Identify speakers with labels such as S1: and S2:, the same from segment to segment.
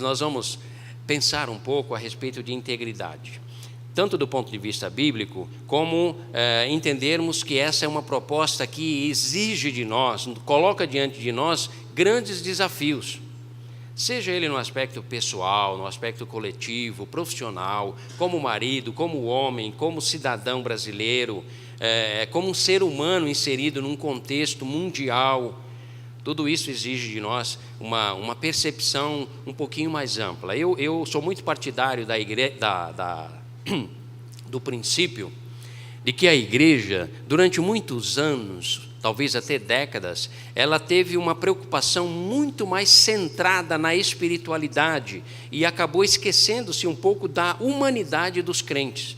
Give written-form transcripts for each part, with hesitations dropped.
S1: nós vamos pensar um pouco a respeito de integridade, tanto do ponto de vista bíblico, como entendermos que essa é uma proposta que exige de nós, coloca diante de nós grandes desafios, seja ele no aspecto pessoal, no aspecto coletivo, profissional, como marido, como homem, como cidadão brasileiro, como um ser humano inserido num contexto mundial. Tudo isso exige de nós uma percepção um pouquinho mais ampla. Eu sou muito partidário do princípio de que a igreja, durante muitos anos, talvez até décadas, ela teve uma preocupação muito mais centrada na espiritualidade e acabou esquecendo-se um pouco da humanidade dos crentes.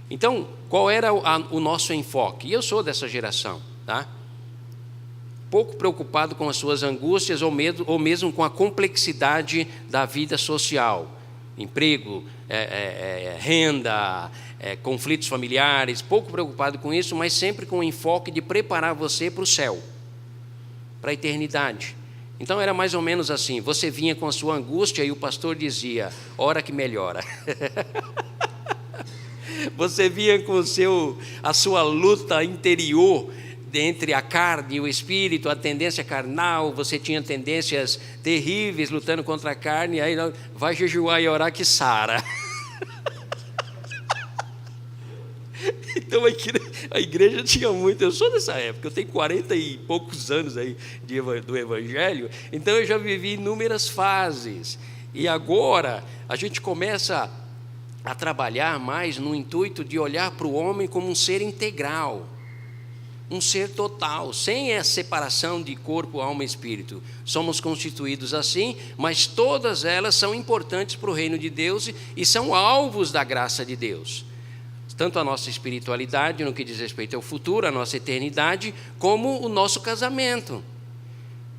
S1: Então, qual era o nosso enfoque? E eu sou dessa geração, tá? Pouco preocupado com as suas angústias ou mesmo com a complexidade da vida social, emprego, renda, conflitos familiares, pouco preocupado com isso, mas sempre com o enfoque de preparar você para o céu, para a eternidade. Então era mais ou menos assim, você vinha com a sua angústia e o pastor dizia, ora que melhora. Você vinha com a sua luta interior, entre a carne e o espírito, a tendência carnal, você tinha tendências terríveis lutando contra a carne, aí vai jejuar e orar que sara. Então a igreja tinha muito, eu sou dessa época, eu tenho 40 e poucos anos aí do Evangelho, então eu já vivi inúmeras fases, e agora a gente começa a trabalhar mais no intuito de olhar para o homem como um ser integral, um ser total, sem a separação de corpo, alma e espírito. Somos constituídos assim, mas todas elas são importantes para o reino de Deus e são alvos da graça de Deus. Tanto a nossa espiritualidade, no que diz respeito ao futuro, a nossa eternidade, como o nosso casamento,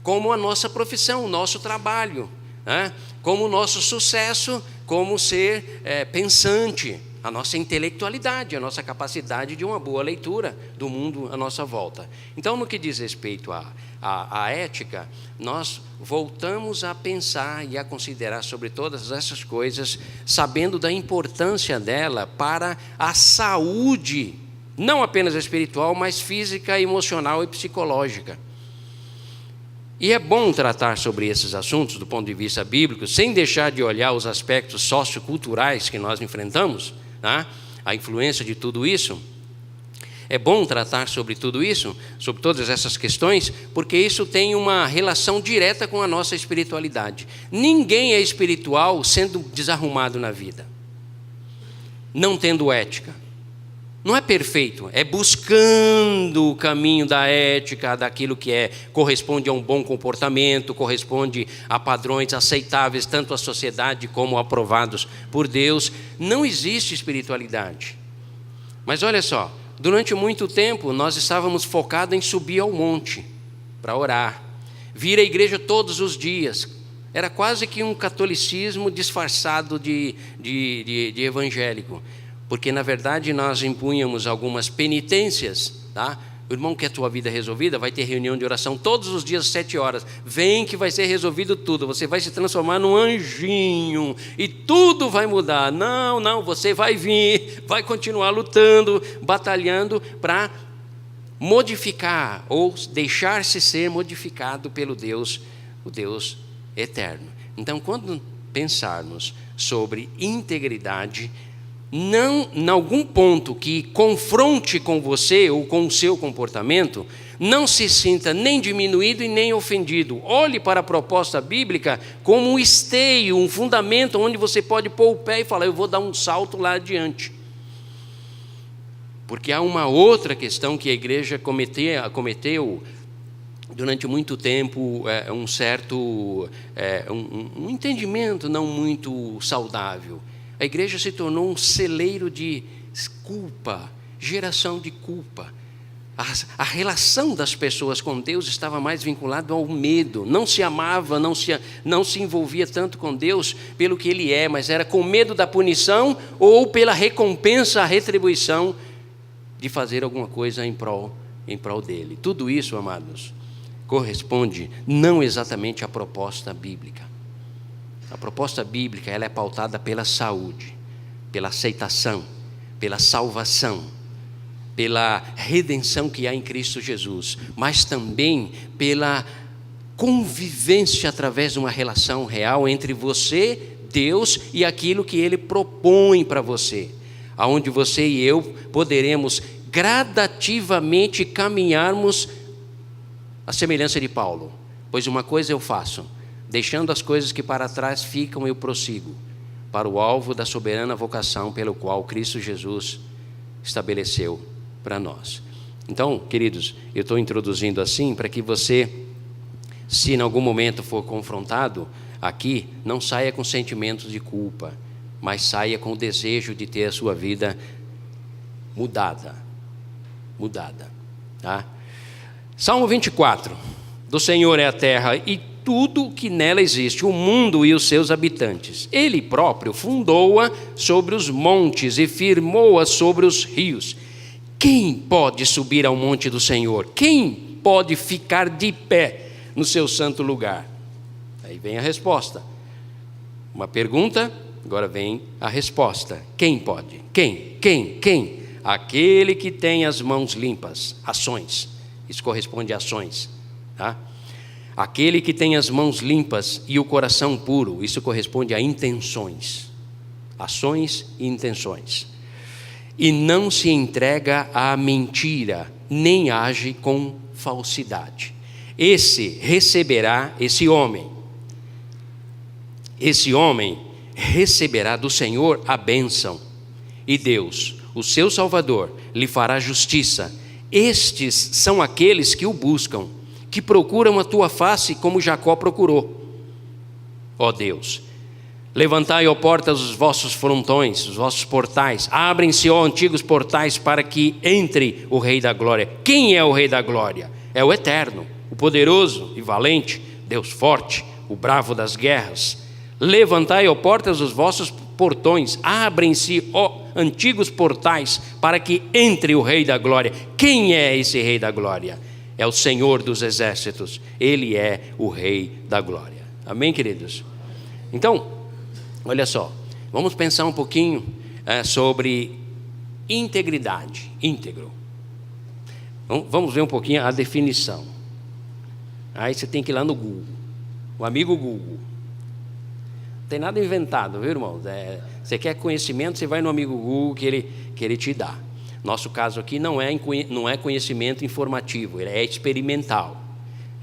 S1: como a nossa profissão, o nosso trabalho, né? Como o nosso sucesso, como ser pensante, a nossa intelectualidade, a nossa capacidade de uma boa leitura do mundo à nossa volta. Então, no que diz respeito à ética, nós voltamos a pensar e a considerar sobre todas essas coisas, sabendo da importância dela para a saúde, não apenas espiritual, mas física, emocional e psicológica. E é bom tratar sobre esses assuntos do ponto de vista bíblico, sem deixar de olhar os aspectos socioculturais que nós enfrentamos, tá? A influência de tudo isso. É bom tratar sobre tudo isso, sobre todas essas questões, porque isso tem uma relação direta com a nossa espiritualidade. Ninguém é espiritual sendo desarrumado na vida, não tendo ética. Não é perfeito, é buscando o caminho da ética, daquilo que corresponde a um bom comportamento, corresponde a padrões aceitáveis, tanto à sociedade como aprovados por Deus. Não existe espiritualidade. Mas olha só, durante muito tempo nós estávamos focados em subir ao monte para orar, vir à igreja todos os dias. Era quase que um catolicismo disfarçado de evangélico. Porque, na verdade, nós impunhamos algumas penitências, tá? O irmão quer a tua vida resolvida, vai ter reunião de oração todos os dias, 7 horas. Vem que vai ser resolvido tudo, você vai se transformar num anjinho e tudo vai mudar. Não, você vai vir, vai continuar lutando, batalhando para modificar ou deixar-se ser modificado pelo Deus, o Deus eterno. Então, quando pensarmos sobre integridade, não, em algum ponto que confronte com você ou com o seu comportamento, não se sinta nem diminuído e nem ofendido. Olhe para a proposta bíblica como um esteio, um fundamento onde você pode pôr o pé e falar, eu vou dar um salto lá adiante. Porque há uma outra questão que a igreja cometeu durante muito tempo, um certo um entendimento não muito saudável. A igreja se tornou um celeiro de culpa, geração de culpa. A relação das pessoas com Deus estava mais vinculada ao medo. Não se amava, não se envolvia tanto com Deus pelo que Ele é, mas era com medo da punição ou pela recompensa, a retribuição de fazer alguma coisa em prol dEle. Tudo isso, amados, corresponde não exatamente à proposta bíblica. A proposta bíblica, ela é pautada pela saúde, pela aceitação, pela salvação, pela redenção que há em Cristo Jesus, mas também pela convivência através de uma relação real entre você, Deus, e aquilo que Ele propõe para você, aonde você e eu poderemos gradativamente caminharmos à semelhança de Paulo. Pois uma coisa eu faço, deixando as coisas que para trás ficam, eu prossigo para o alvo da soberana vocação pelo qual Cristo Jesus estabeleceu para nós. Então, queridos, eu estou introduzindo assim para que você, se em algum momento for confrontado aqui, não saia com sentimentos de culpa, mas saia com o desejo de ter a sua vida mudada, tá? Salmo 24, do Senhor é a terra e tudo que nela existe, o mundo e os seus habitantes. Ele próprio fundou-a sobre os montes e firmou-a sobre os rios. Quem pode subir ao monte do Senhor? Quem pode ficar de pé no seu santo lugar? Aí vem a resposta. Uma pergunta, agora vem a resposta. Quem pode? Quem? Aquele que tem as mãos limpas, ações. Isso corresponde a ações, tá? Aquele que tem as mãos limpas e o coração puro, isso corresponde a intenções, ações e intenções. E não se entrega à mentira, nem age com falsidade. Esse homem receberá do Senhor a bênção, e Deus, o seu Salvador, lhe fará justiça. Estes são aqueles que o buscam, que procuram a tua face como Jacó procurou. Ó Deus, levantai, ó portas, os vossos frontões, os vossos portais, abrem-se, ó antigos portais, para que entre o Rei da Glória. Quem é o Rei da Glória? É o Eterno, o poderoso e valente, Deus forte, o bravo das guerras. Levantai, ó portas, os vossos portões, abrem-se, ó antigos portais, para que entre o Rei da Glória. Quem é esse Rei da Glória? É o Senhor dos exércitos, Ele é o Rei da Glória. Amém, queridos? Então, olha só, vamos pensar um pouquinho sobre integridade, íntegro. Vamos ver um pouquinho a definição. Aí você tem que ir lá no Google, o amigo Google. Não tem nada inventado, viu, irmãos? Você quer conhecimento, você vai no amigo Google que ele te dá. Nosso caso aqui não é conhecimento informativo, ele é experimental,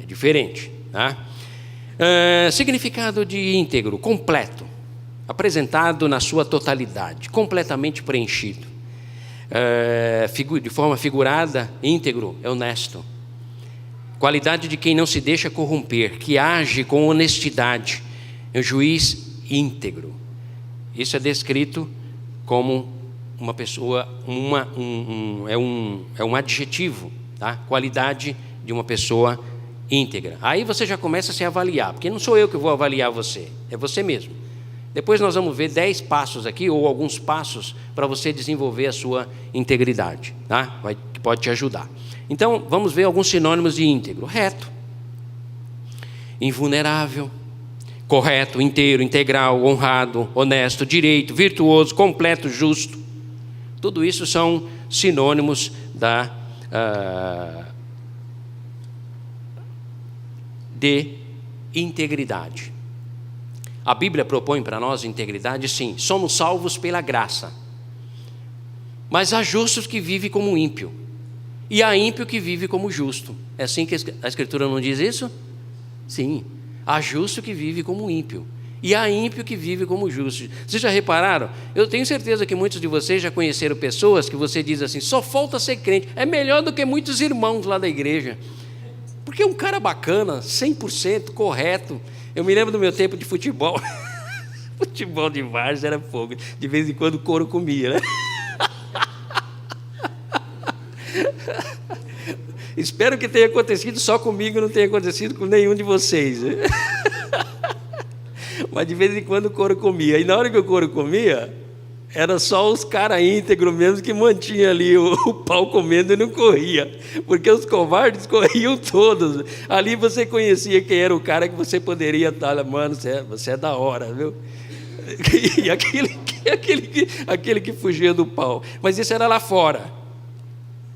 S1: é diferente, tá? Significado de íntegro, completo, apresentado na sua totalidade, completamente preenchido. De forma figurada, íntegro é honesto. Qualidade de quem não se deixa corromper, que age com honestidade, é um juiz íntegro. Isso é descrito como uma pessoa, é um adjetivo, tá? Qualidade de uma pessoa íntegra. Aí você já começa a se avaliar, porque não sou eu que vou avaliar você, é você mesmo. Depois nós vamos ver 10 passos aqui, ou alguns passos, para você desenvolver a sua integridade, tá? Que pode te ajudar. Então, vamos ver alguns sinônimos de íntegro. Reto, invulnerável, correto, inteiro, integral, honrado, honesto, direito, virtuoso, completo, justo. Tudo isso são sinônimos de integridade. A Bíblia propõe para nós integridade, sim. Somos salvos pela graça. Mas há justos que vivem como ímpio. E há ímpio que vive como justo. É assim que a Escritura não diz isso? Sim. Há justo que vive como ímpio. E há ímpio que vive como justo. Vocês já repararam? Eu tenho certeza que muitos de vocês já conheceram pessoas que você diz assim, só falta ser crente. É melhor do que muitos irmãos lá da igreja. Porque é um cara bacana, 100% correto. Eu me lembro do meu tempo de futebol. Futebol de várzea era fogo. De vez em quando o couro comia, né? Espero que tenha acontecido só comigo, não tenha acontecido com nenhum de vocês. Mas de vez em quando o couro comia. E na hora que o couro comia, Era só os caras íntegros mesmo que mantinha ali o pau comendo e não corria, porque os covardes corriam todos. Ali você conhecia quem era o cara que você poderia estar, mano, você é da hora, viu? E aquele que fugia do pau. Mas isso era lá fora.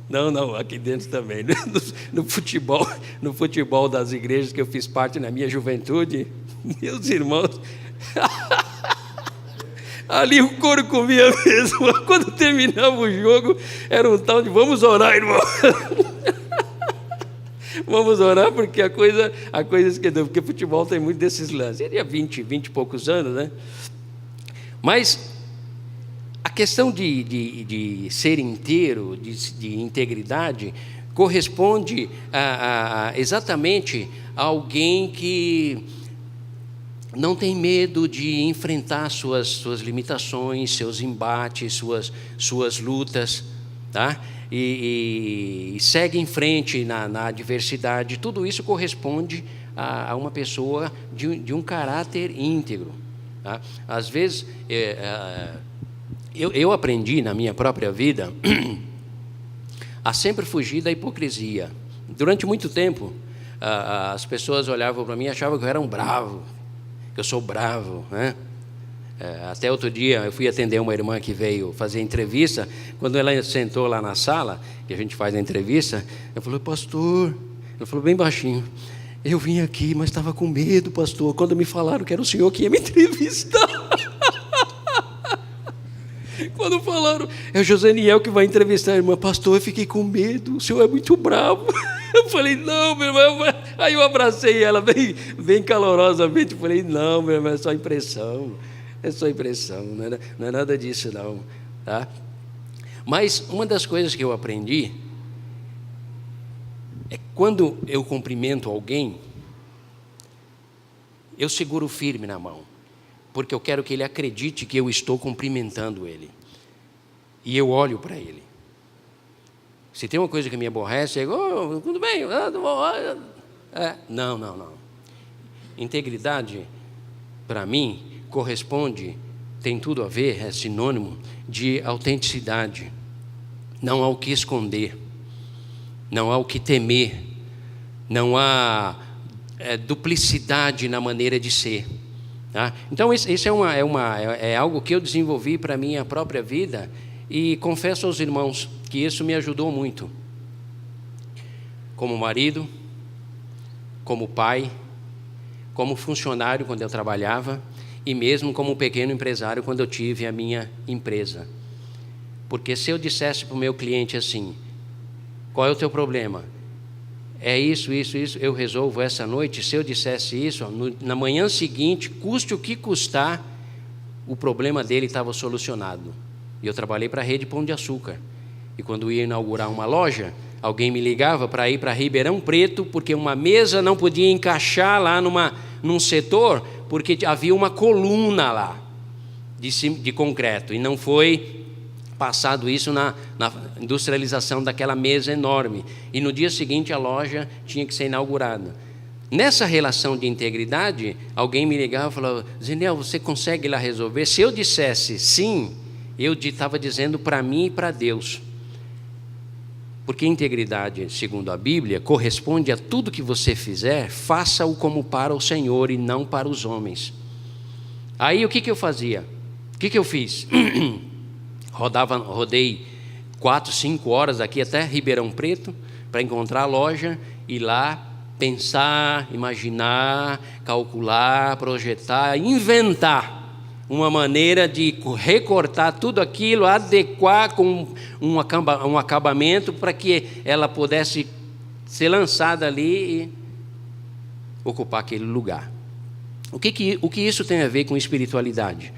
S1: Não, aqui dentro também. No futebol das igrejas que eu fiz parte na minha juventude, meus irmãos, ali o couro comia mesmo. Quando terminava o jogo, era um tal de vamos orar, irmão. Vamos orar, porque a coisa esquentou, porque futebol tem muito desses lances. Ele tinha 20 e poucos anos, né? Mas a questão de ser inteiro, de integridade, corresponde exatamente a alguém que não tem medo de enfrentar suas limitações, seus embates, suas lutas, tá? E segue em frente na adversidade. Tudo isso corresponde a uma pessoa de um caráter íntegro, tá? Às vezes, eu aprendi na minha própria vida a sempre fugir da hipocrisia. Durante muito tempo, as pessoas olhavam para mim e achavam que eu era um bravo, que eu sou bravo, né? Até outro dia eu fui atender uma irmã que veio fazer entrevista. Quando ela sentou lá na sala, que a gente faz a entrevista, eu falei, pastor, ela falou bem baixinho, eu vim aqui, mas estava com medo, pastor, quando me falaram que era o senhor que ia me entrevistar. Quando falaram, é o Joseniel que vai entrevistar a irmã, pastor, eu fiquei com medo, o senhor é muito bravo. Eu falei, não, meu irmão. Aí eu abracei ela bem calorosamente. Falei, não, meu irmão, é só impressão. É só impressão, não é nada disso, não. Tá? Mas uma das coisas que eu aprendi é quando eu cumprimento alguém, eu seguro firme na mão, porque eu quero que ele acredite que eu estou cumprimentando ele. E eu olho para ele. Se tem uma coisa que me aborrece, é, tudo bem, não. Integridade, para mim, corresponde, tem tudo a ver, é sinônimo de autenticidade. Não há o que esconder, não há o que temer, não há duplicidade na maneira de ser. Tá? Então, isso é algo que eu desenvolvi para a minha própria vida e confesso aos irmãos que isso me ajudou muito. Como marido, como pai, como funcionário quando eu trabalhava e mesmo como pequeno empresário quando eu tive a minha empresa. Porque se eu dissesse para o meu cliente assim, qual é o teu problema? É isso, eu resolvo essa noite. Se eu dissesse isso, na manhã seguinte, custe o que custar, o problema dele estava solucionado. E eu trabalhei para a rede Pão de Açúcar. E quando ia inaugurar uma loja, alguém me ligava para ir para Ribeirão Preto, porque uma mesa não podia encaixar lá num setor, porque havia uma coluna lá de concreto. E não foi passado isso na industrialização daquela mesa enorme. E no dia seguinte a loja tinha que ser inaugurada. Nessa relação de integridade, alguém me ligava e falava, Zeniel, você consegue lá resolver? Se eu dissesse sim, eu estava dizendo para mim e para Deus. Porque integridade, segundo a Bíblia, corresponde a tudo que você fizer, faça-o como para o Senhor e não para os homens. Aí o que eu fazia? O que eu fiz? Rodei 4, 5 horas daqui até Ribeirão Preto para encontrar a loja e lá pensar, imaginar, calcular, projetar, inventar uma maneira de recortar tudo aquilo, adequar com um acabamento para que ela pudesse ser lançada ali e ocupar aquele lugar. O que isso tem a ver com espiritualidade?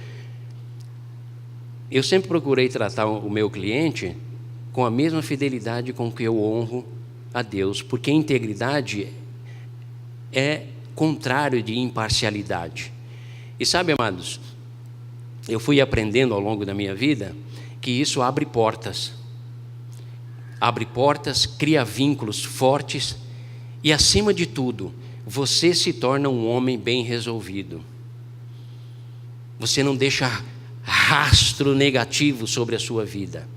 S1: Eu sempre procurei tratar o meu cliente com a mesma fidelidade com que eu honro a Deus, porque integridade é contrário de imparcialidade. E sabe, amados, eu fui aprendendo ao longo da minha vida que isso abre portas, cria vínculos fortes e, acima de tudo, você se torna um homem bem resolvido. Você não deixa rastro negativo sobre a sua vida.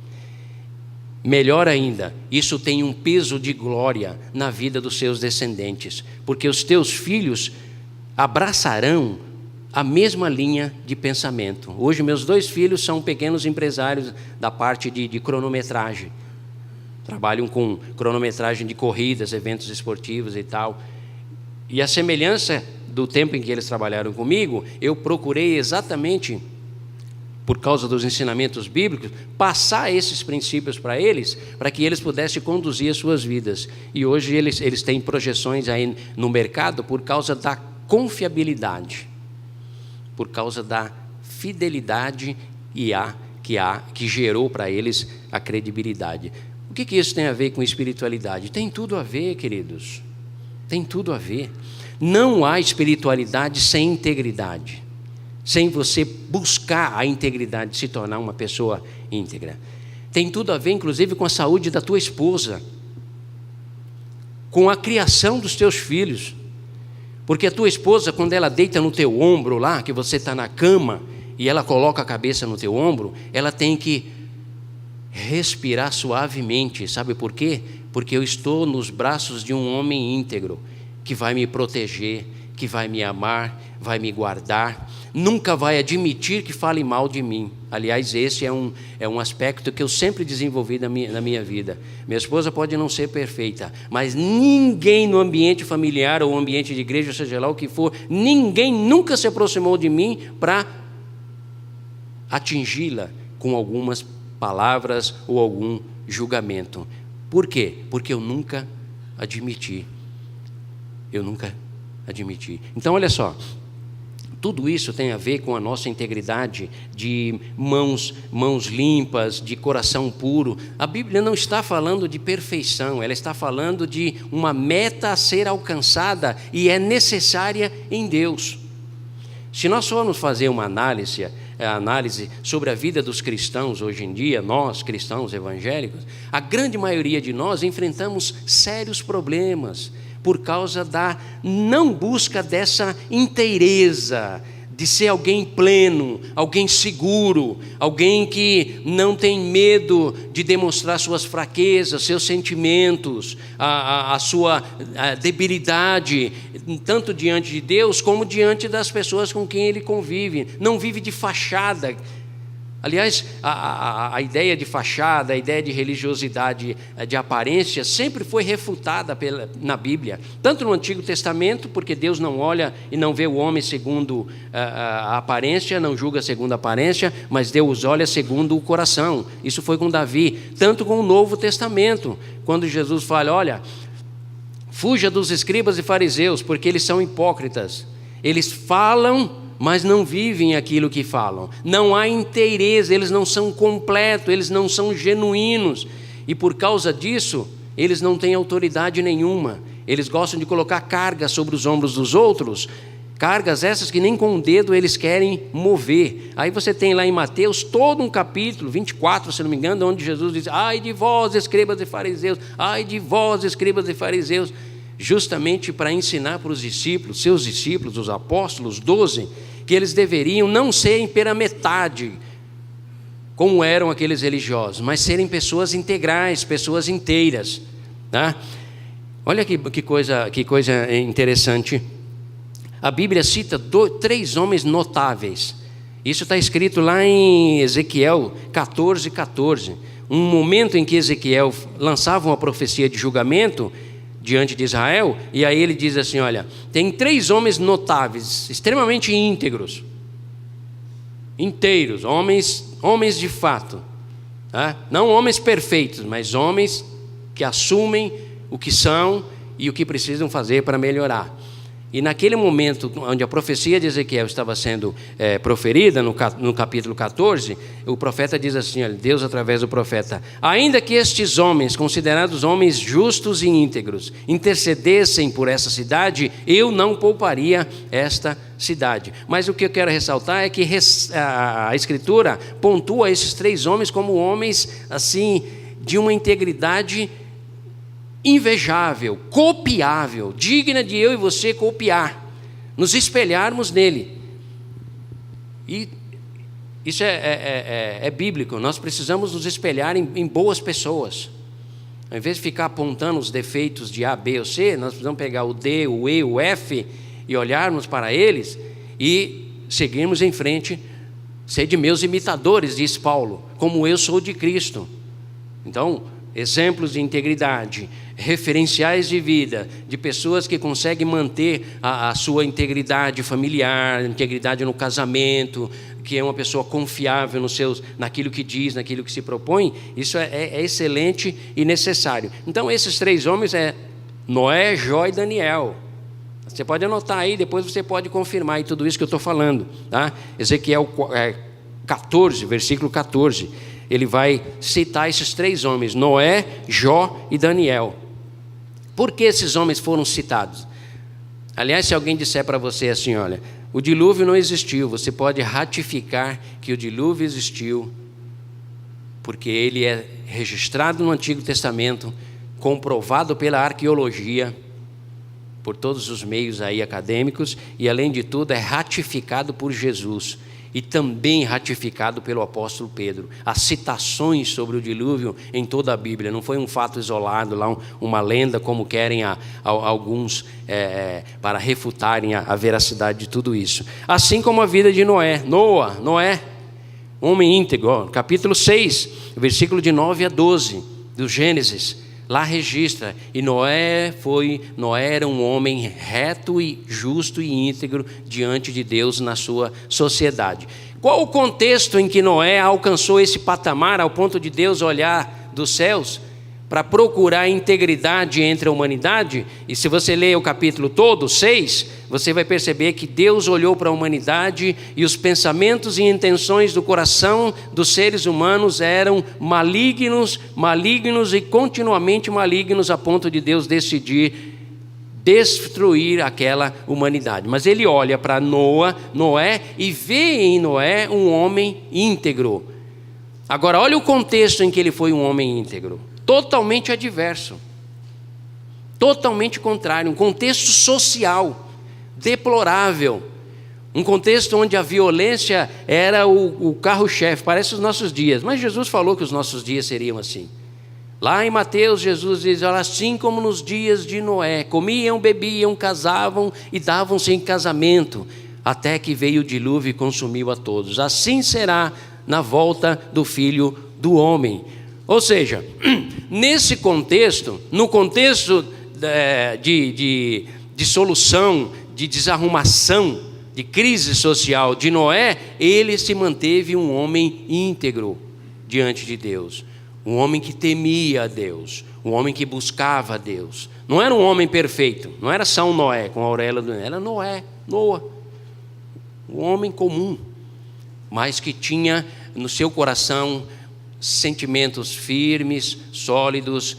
S1: Melhor ainda, isso tem um peso de glória na vida dos seus descendentes, porque os teus filhos abraçarão a mesma linha de pensamento. Hoje meus 2 filhos são pequenos empresários da parte de cronometragem. Trabalham com cronometragem de corridas, eventos esportivos e tal. E a semelhança do tempo em que eles trabalharam comigo, eu procurei exatamente, por causa dos ensinamentos bíblicos, passar esses princípios para eles, para que eles pudessem conduzir as suas vidas. E hoje eles têm projeções aí no mercado por causa da confiabilidade, por causa da fidelidade que gerou para eles a credibilidade. O que isso tem a ver com espiritualidade? Tem tudo a ver, queridos. Tem tudo a ver. Não há espiritualidade sem integridade, sem você buscar a integridade, se tornar uma pessoa íntegra. Tem tudo a ver, inclusive, com a saúde da tua esposa, com a criação dos teus filhos. Porque a tua esposa, quando ela deita no teu ombro lá, que você está na cama, e ela coloca a cabeça no teu ombro, ela tem que respirar suavemente. Sabe por quê? Porque eu estou nos braços de um homem íntegro, que vai me proteger, que vai me amar, vai me guardar, nunca vai admitir que fale mal de mim. Aliás, esse é um aspecto que eu sempre desenvolvi na minha vida. Minha esposa pode não ser perfeita, mas ninguém no ambiente familiar ou ambiente de igreja, seja lá o que for, ninguém nunca se aproximou de mim para atingi-la com algumas palavras ou algum julgamento. Por quê? Porque eu nunca admiti. Então, olha só, tudo isso tem a ver com a nossa integridade de mãos limpas, de coração puro. A Bíblia não está falando de perfeição, ela está falando de uma meta a ser alcançada e é necessária em Deus. Se nós formos fazer uma análise sobre a vida dos cristãos hoje em dia, nós cristãos evangélicos, a grande maioria de nós enfrentamos sérios problemas por causa da não busca dessa inteireza, de ser alguém pleno, alguém seguro, alguém que não tem medo de demonstrar suas fraquezas, seus sentimentos, a sua debilidade, tanto diante de Deus como diante das pessoas com quem ele convive. Não vive de fachada. Aliás, a ideia de fachada, a ideia de religiosidade de aparência sempre foi refutada na Bíblia, tanto no Antigo Testamento, porque Deus não olha e não vê o homem segundo a aparência, não julga segundo a aparência, mas Deus olha segundo o coração. Isso foi com Davi, tanto com o Novo Testamento, quando Jesus fala: olha, fuja dos escribas e fariseus, porque eles são hipócritas, eles falam, mas não vivem aquilo que falam. Não há inteireza, eles não são completos, eles não são genuínos. E por causa disso, eles não têm autoridade nenhuma. Eles gostam de colocar cargas sobre os ombros dos outros, cargas essas que nem com o dedo eles querem mover. Aí você tem lá em Mateus todo um capítulo, 24, se não me engano, onde Jesus diz: ai de vós, escribas e fariseus, ai de vós, escribas e fariseus, justamente para ensinar para os discípulos, seus discípulos, os apóstolos, 12, que eles deveriam não serem pela metade, como eram aqueles religiosos, mas serem pessoas integrais, pessoas inteiras, tá? Olha que coisa interessante. A Bíblia cita 3 homens notáveis. Isso está escrito lá em Ezequiel 14:14. Um momento em que Ezequiel lançava uma profecia de julgamento diante de Israel, e aí ele diz assim: olha, tem 3 homens notáveis, extremamente íntegros, inteiros, homens de fato, tá? Não homens perfeitos, mas homens que assumem o que são e o que precisam fazer para melhorar. E naquele momento onde a profecia de Ezequiel estava sendo proferida, no capítulo 14, o profeta diz assim, olha, Deus através do profeta: ainda que estes homens, considerados homens justos e íntegros, intercedessem por essa cidade, eu não pouparia esta cidade. Mas o que eu quero ressaltar é que a Escritura pontua esses 3 homens como homens assim, de uma integridade invejável, copiável, digna de eu e você copiar, nos espelharmos nele. E Isso é bíblico. Nós precisamos nos espelhar em boas pessoas. Ao invés de ficar apontando os defeitos de A, B ou C, nós precisamos pegar o D, o E, o F e olharmos para eles e seguirmos em frente. Sede meus imitadores, diz Paulo, como eu sou de Cristo. Então, exemplos de integridade, referenciais de vida, de pessoas que conseguem manter a sua integridade familiar, integridade no casamento, que é uma pessoa confiável naquilo que diz, naquilo que se propõe. Isso é excelente e necessário. Então, esses 3 homens Noé, Jó e Daniel. Você pode anotar aí, depois você pode confirmar aí tudo isso que eu estou falando, tá? Ezequiel 14, versículo 14, ele vai citar esses 3 homens, Noé, Jó e Daniel. Por que esses homens foram citados? Aliás, se alguém disser para você assim, olha, o dilúvio não existiu, você pode ratificar que o dilúvio existiu, porque ele é registrado no Antigo Testamento, comprovado pela arqueologia, por todos os meios aí acadêmicos, e além de tudo é ratificado por Jesus e também ratificado pelo apóstolo Pedro. As citações sobre o dilúvio em toda a Bíblia, não foi um fato isolado, lá uma lenda como querem alguns para refutarem a veracidade de tudo isso. Assim como a vida de Noé, homem íntegro, capítulo 6, versículo de 9 a 12 do Gênesis. Lá registra, e Noé era um homem reto e justo e íntegro diante de Deus na sua sociedade. Qual o contexto em que Noé alcançou esse patamar ao ponto de Deus olhar dos céus para procurar integridade entre a humanidade? E se você ler o capítulo todo, 6, você vai perceber que Deus olhou para a humanidade e os pensamentos e intenções do coração dos seres humanos eram malignos e continuamente malignos, a ponto de Deus decidir destruir aquela humanidade. Mas ele olha para Noé e vê em Noé um homem íntegro. Agora, olha o contexto em que ele foi um homem íntegro. Totalmente adverso, totalmente contrário, um contexto social deplorável, um contexto onde a violência era o carro-chefe, parece os nossos dias, mas Jesus falou que os nossos dias seriam assim. Lá em Mateus, Jesus diz, olha, assim como nos dias de Noé, comiam, bebiam, casavam e davam-se em casamento, até que veio o dilúvio e consumiu a todos. Assim será na volta do Filho do Homem. Ou seja, nesse contexto, no contexto de solução, de desarrumação, de crise social de Noé, ele se manteve um homem íntegro diante de Deus, um homem que temia a Deus, um homem que buscava a Deus. Não era um homem perfeito, não era São Noé com a auréola do era Noé, um homem comum, mas que tinha no seu coração sentimentos firmes, sólidos,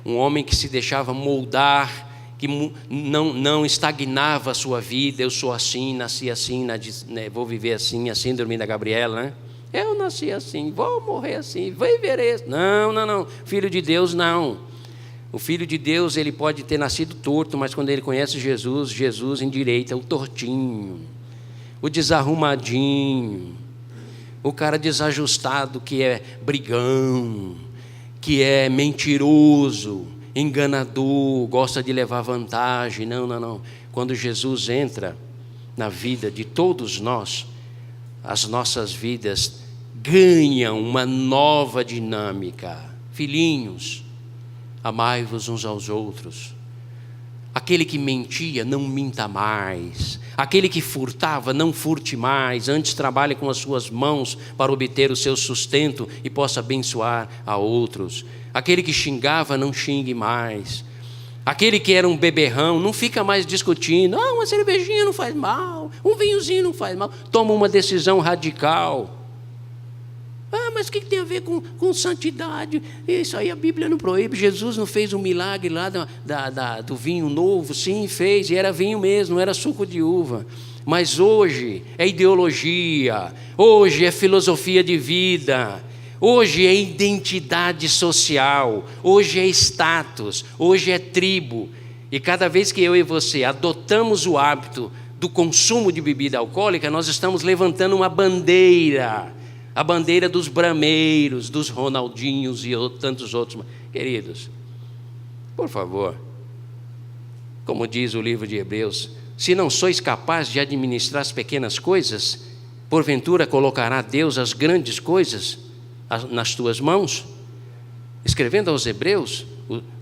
S1: um homem que se deixava moldar, que não estagnava a sua vida. Eu sou assim, nasci assim, vou viver assim, a síndrome da Gabriela, né? Eu nasci assim, vou morrer assim, viverei. Não, filho de Deus não. O filho de Deus, ele pode ter nascido torto, mas quando ele conhece Jesus endireita o tortinho, o desarrumadinho, o cara desajustado que é brigão, que é mentiroso, enganador, gosta de levar vantagem. Não. Quando Jesus entra na vida de todos nós, as nossas vidas ganham uma nova dinâmica. Filhinhos, amai-vos uns aos outros. Aquele que mentia, não minta mais. Aquele que furtava, não furte mais. Antes trabalhe com as suas mãos para obter o seu sustento e possa abençoar a outros. Aquele que xingava, não xingue mais. Aquele que era um beberrão, não fica mais discutindo. Uma cervejinha não faz mal, um vinhozinho não faz mal. Toma uma decisão radical. Mas o que tem a ver com santidade? Isso aí a Bíblia não proíbe. Jesus não fez um milagre lá do vinho novo? Sim, fez, e era vinho mesmo, não era suco de uva. Mas hoje é ideologia, hoje é filosofia de vida, hoje é identidade social, hoje é status, hoje é tribo. E cada vez que eu e você adotamos o hábito do consumo de bebida alcoólica, nós estamos levantando uma bandeira, a bandeira dos brameiros, dos Ronaldinhos e tantos outros. Queridos, por favor, como diz o livro de Hebreus, se não sois capazes de administrar as pequenas coisas, porventura colocará Deus as grandes coisas nas tuas mãos? Escrevendo aos Hebreus,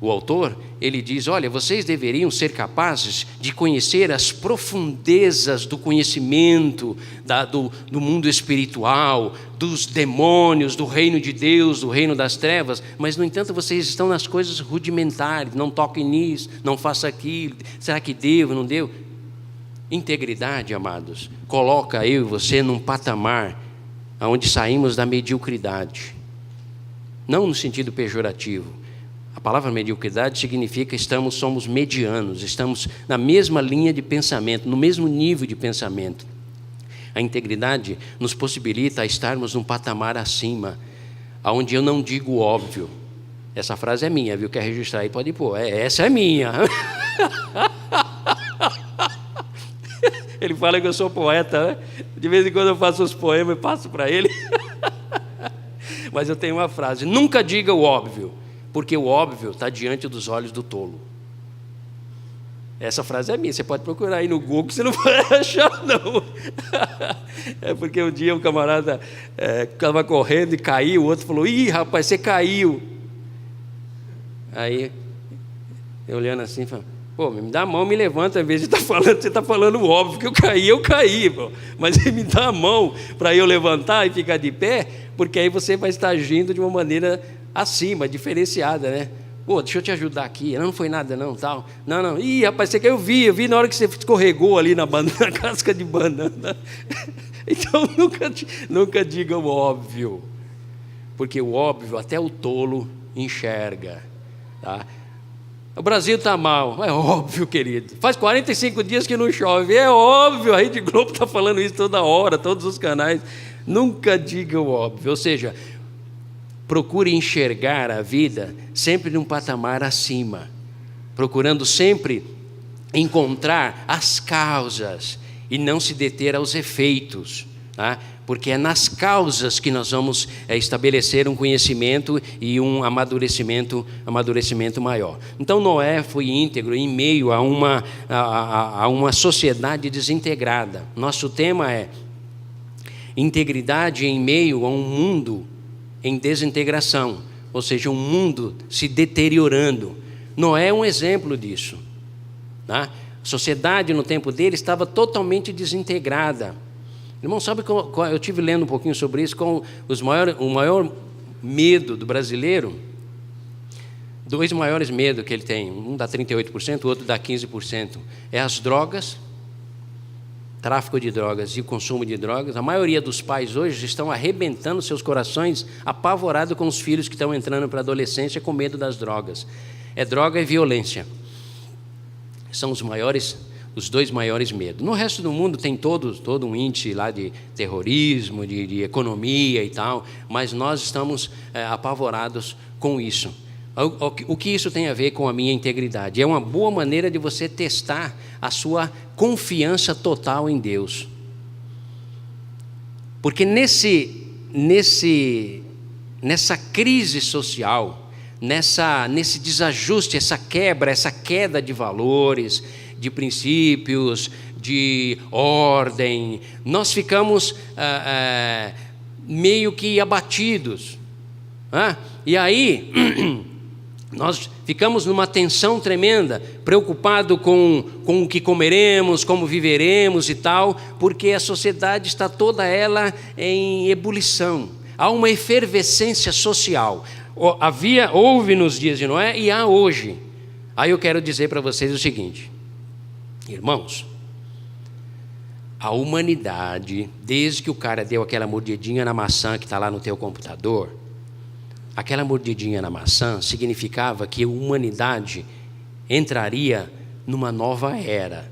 S1: o autor, ele diz, olha, vocês deveriam ser capazes de conhecer as profundezas do conhecimento do mundo espiritual, dos demônios, do reino de Deus, do reino das trevas, mas, no entanto, vocês estão nas coisas rudimentares, não toquem nisso, não façam aquilo, será que devo, não devo? Integridade, amados, coloca eu e você num patamar onde saímos da mediocridade, não no sentido pejorativo. A palavra mediocridade significa somos medianos, estamos na mesma linha de pensamento, no mesmo nível de pensamento. A integridade nos possibilita estarmos num patamar acima, onde eu não digo óbvio. Essa frase é minha, viu? Quer registrar aí? Pode pôr. Essa é minha. Ele fala que eu sou poeta, né? De vez em quando eu faço os poemas e passo para ele. Mas eu tenho uma frase: nunca diga o óbvio, porque o óbvio está diante dos olhos do tolo. Essa frase é minha, você pode procurar aí no Google, que você não vai achar, não. É porque um dia um camarada estava correndo e caiu, o outro falou: ih, rapaz, você caiu. Aí, eu olhando assim, falando: pô, me dá a mão, me levanta, ao invés de você está falando o óbvio, que eu caí, pô. Mas me dá a mão para eu levantar e ficar de pé, porque aí você vai estar agindo de uma maneira acima, diferenciada, né? Pô, deixa eu te ajudar aqui. Não foi nada não, tal. Não. Ih, rapaz, você quer? Eu vi na hora que você escorregou ali na casca de banana. Então, nunca diga o óbvio, porque o óbvio até o tolo enxerga, tá? O Brasil está mal, é óbvio, querido. Faz 45 dias que não chove, é óbvio. A Rede Globo está falando isso toda hora, todos os canais. Nunca diga o óbvio, ou seja, procure enxergar a vida sempre num patamar acima, procurando sempre encontrar as causas e não se deter aos efeitos, tá? Porque é nas causas que nós vamos estabelecer um conhecimento e um amadurecimento maior. Então Noé foi íntegro em meio a uma sociedade desintegrada. Nosso tema é integridade em meio a um mundo em desintegração, ou seja, um mundo se deteriorando. Noé é um exemplo disso, tá? A sociedade no tempo dele estava totalmente desintegrada. Irmão, sabe qual, eu estive lendo um pouquinho sobre isso, com o maior medo do brasileiro, dois maiores medos que ele tem, um dá 38%, o outro dá 15%, é as drogas, tráfico de drogas e o consumo de drogas. A maioria dos pais hoje estão arrebentando seus corações, apavorados com os filhos que estão entrando para a adolescência com medo das drogas. É droga e violência. São os dois maiores medos. No resto do mundo tem todo um índice lá de terrorismo, de economia e tal, mas nós estamos apavorados com isso. O que isso tem a ver com a minha integridade? É uma boa maneira de você testar a sua confiança total em Deus. Porque nessa crise social, nesse desajuste, essa queda de valores, de princípios, de ordem, nós ficamos meio que abatidos. E aí nós ficamos numa tensão tremenda, preocupado com o que comeremos, como viveremos e tal, porque a sociedade está toda ela em ebulição. Há uma efervescência social. Houve nos dias de Noé e há hoje. Aí eu quero dizer para vocês o seguinte: irmãos, a humanidade, desde que o cara deu aquela mordidinha na maçã que está lá no teu computador, aquela mordidinha na maçã significava que a humanidade entraria numa nova era,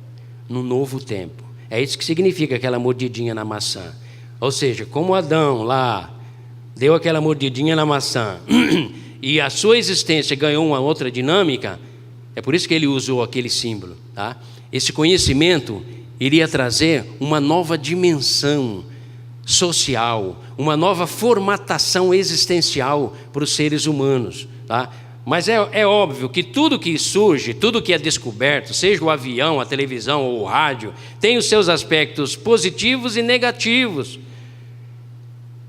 S1: num novo tempo. É isso que significa aquela mordidinha na maçã. Ou seja, como Adão lá deu aquela mordidinha na maçã e a sua existência ganhou uma outra dinâmica, é por isso que ele usou aquele símbolo, tá? Esse conhecimento iria trazer uma nova dimensão social, uma nova formatação existencial para os seres humanos, tá? Mas é óbvio que tudo que surge, tudo que é descoberto, seja o avião, a televisão ou o rádio, tem os seus aspectos positivos e negativos.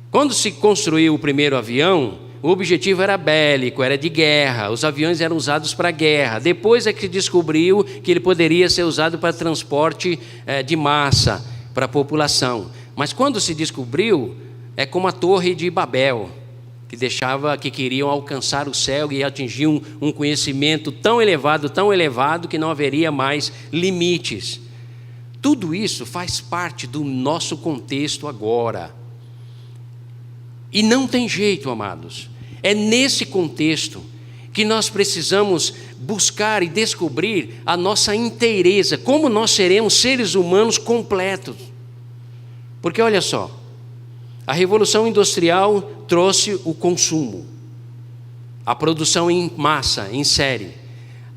S1: Quando se construiu o primeiro avião, o objetivo era bélico, era de guerra, os aviões eram usados para guerra. Depois é que descobriu que ele poderia ser usado para transporte de massa, para a população. Mas quando se descobriu, é como a Torre de Babel, que queriam alcançar o céu e atingir um conhecimento tão elevado, que não haveria mais limites. Tudo isso faz parte do nosso contexto agora. E não tem jeito, amados. É nesse contexto que nós precisamos buscar e descobrir a nossa inteireza, como nós seremos seres humanos completos. Porque olha só, a Revolução Industrial trouxe o consumo, a produção em massa, em série,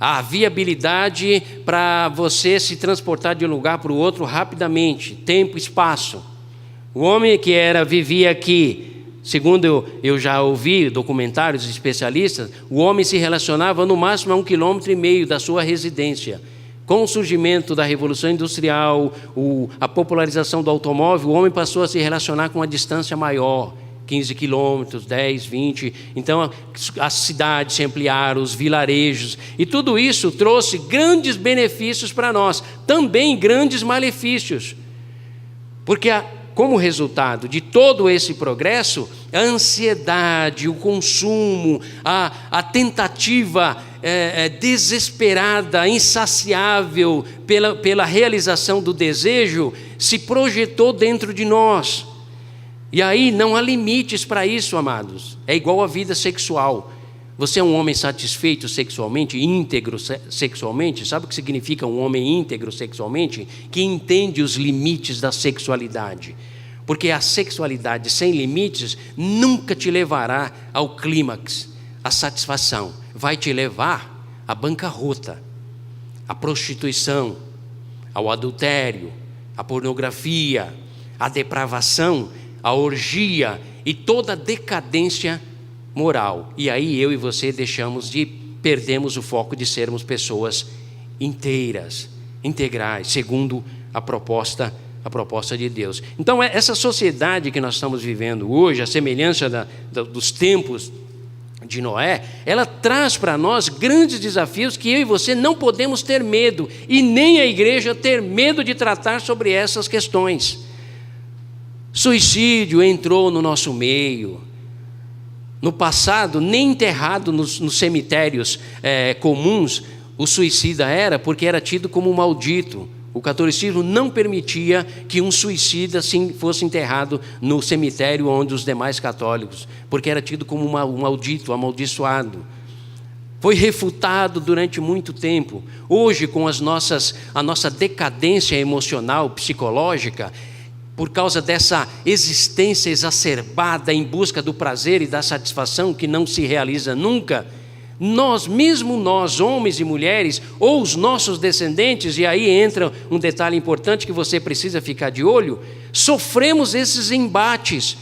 S1: a viabilidade para você se transportar de um lugar para o outro rapidamente, tempo e espaço. O homem que vivia aqui, segundo eu já ouvi documentários de especialistas, o homem se relacionava no máximo a 1,5 km da sua residência. Com o surgimento da Revolução Industrial, a popularização do automóvel, o homem passou a se relacionar com uma distância maior, 15 quilômetros, 10, 20. Então, as cidades se ampliaram, os vilarejos. E tudo isso trouxe grandes benefícios para nós, também grandes malefícios. Porque, como resultado de todo esse progresso, a ansiedade, o consumo, a tentativa desesperada, insaciável pela realização do desejo, se projetou dentro de nós. E aí não há limites para isso, amados. É igual à vida sexual. Você é um homem satisfeito sexualmente, íntegro sexualmente? Sabe o que significa um homem íntegro sexualmente? Que entende os limites da sexualidade. Porque a sexualidade sem limites nunca te levará ao clímax, à satisfação. Vai te levar à bancarrota, à prostituição, ao adultério, à pornografia, à depravação, à orgia e toda a decadência moral. E aí eu e você perdemos o foco de sermos pessoas inteiras, integrais, segundo a proposta de Deus. Então, essa sociedade que nós estamos vivendo hoje, a semelhança dos tempos de Noé, ela traz para nós grandes desafios que eu e você não podemos ter medo, e nem a igreja ter medo de tratar sobre essas questões. Suicídio entrou no nosso meio. No passado, nem enterrado nos cemitérios comuns, o suicida era, porque era tido como maldito. O catolicismo não permitia que um suicida fosse enterrado no cemitério onde os demais católicos, porque era tido como um maldito, amaldiçoado. Foi refutado durante muito tempo. Hoje, com a nossa decadência emocional, psicológica, por causa dessa existência exacerbada em busca do prazer e da satisfação que não se realiza nunca, nós, homens e mulheres, ou os nossos descendentes, e aí entra um detalhe importante que você precisa ficar de olho, sofremos esses embates.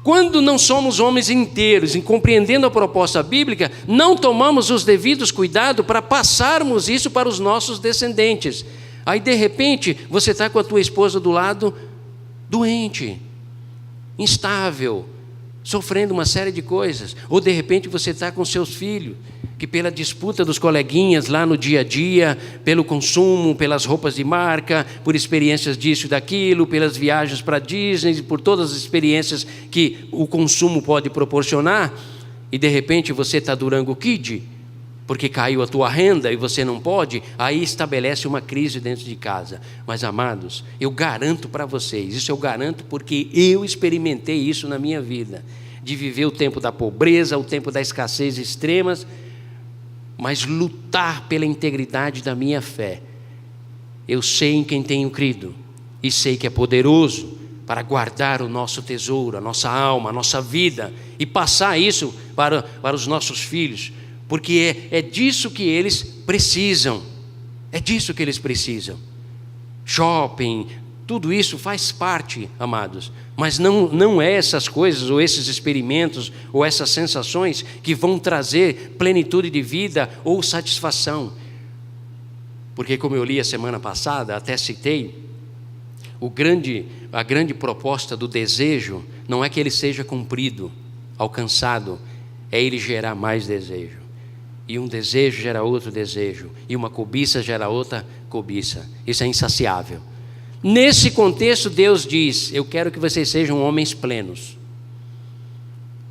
S1: Quando não somos homens inteiros, em compreendendo a proposta bíblica, não tomamos os devidos cuidados para passarmos isso para os nossos descendentes. Aí, de repente, você está com a tua esposa do lado, doente, instável, sofrendo uma série de coisas. Ou de repente você está com seus filhos, que pela disputa dos coleguinhas lá no dia a dia, pelo consumo, pelas roupas de marca, por experiências disso e daquilo, pelas viagens para Disney, por todas as experiências que o consumo pode proporcionar, e de repente você está Durango Kid, porque caiu a tua renda e você não pode, aí estabelece uma crise dentro de casa. Mas, amados, eu garanto para vocês, isso eu garanto porque eu experimentei isso na minha vida, de viver o tempo da pobreza, o tempo da escassez extremas, mas lutar pela integridade da minha fé. Eu sei em quem tenho crido, e sei que é poderoso para guardar o nosso tesouro, a nossa alma, a nossa vida, e passar isso para os nossos filhos, porque é disso que eles precisam. É disso que eles precisam. shopping, tudo isso faz parte, amados. Mas não é essas coisas, ou esses experimentos, ou essas sensações que vão trazer plenitude de vida ou satisfação. Porque, como eu li a semana passada, até citei, a grande proposta do desejo não é que ele seja cumprido, alcançado, é ele gerar mais desejo. E um desejo gera outro desejo, e uma cobiça gera outra cobiça. Isso é insaciável. Nesse contexto, Deus diz: eu quero que vocês sejam homens plenos,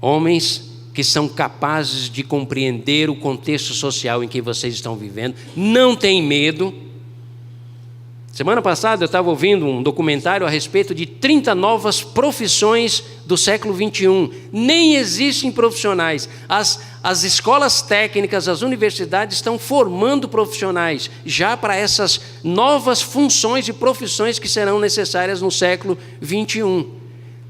S1: homens que são capazes de compreender o contexto social em que vocês estão vivendo, não tem medo. Semana passada eu estava ouvindo um documentário a respeito de 30 novas profissões do século 21. Nem existem profissionais. As escolas técnicas, as universidades estão formando profissionais já para essas novas funções e profissões que serão necessárias no século 21.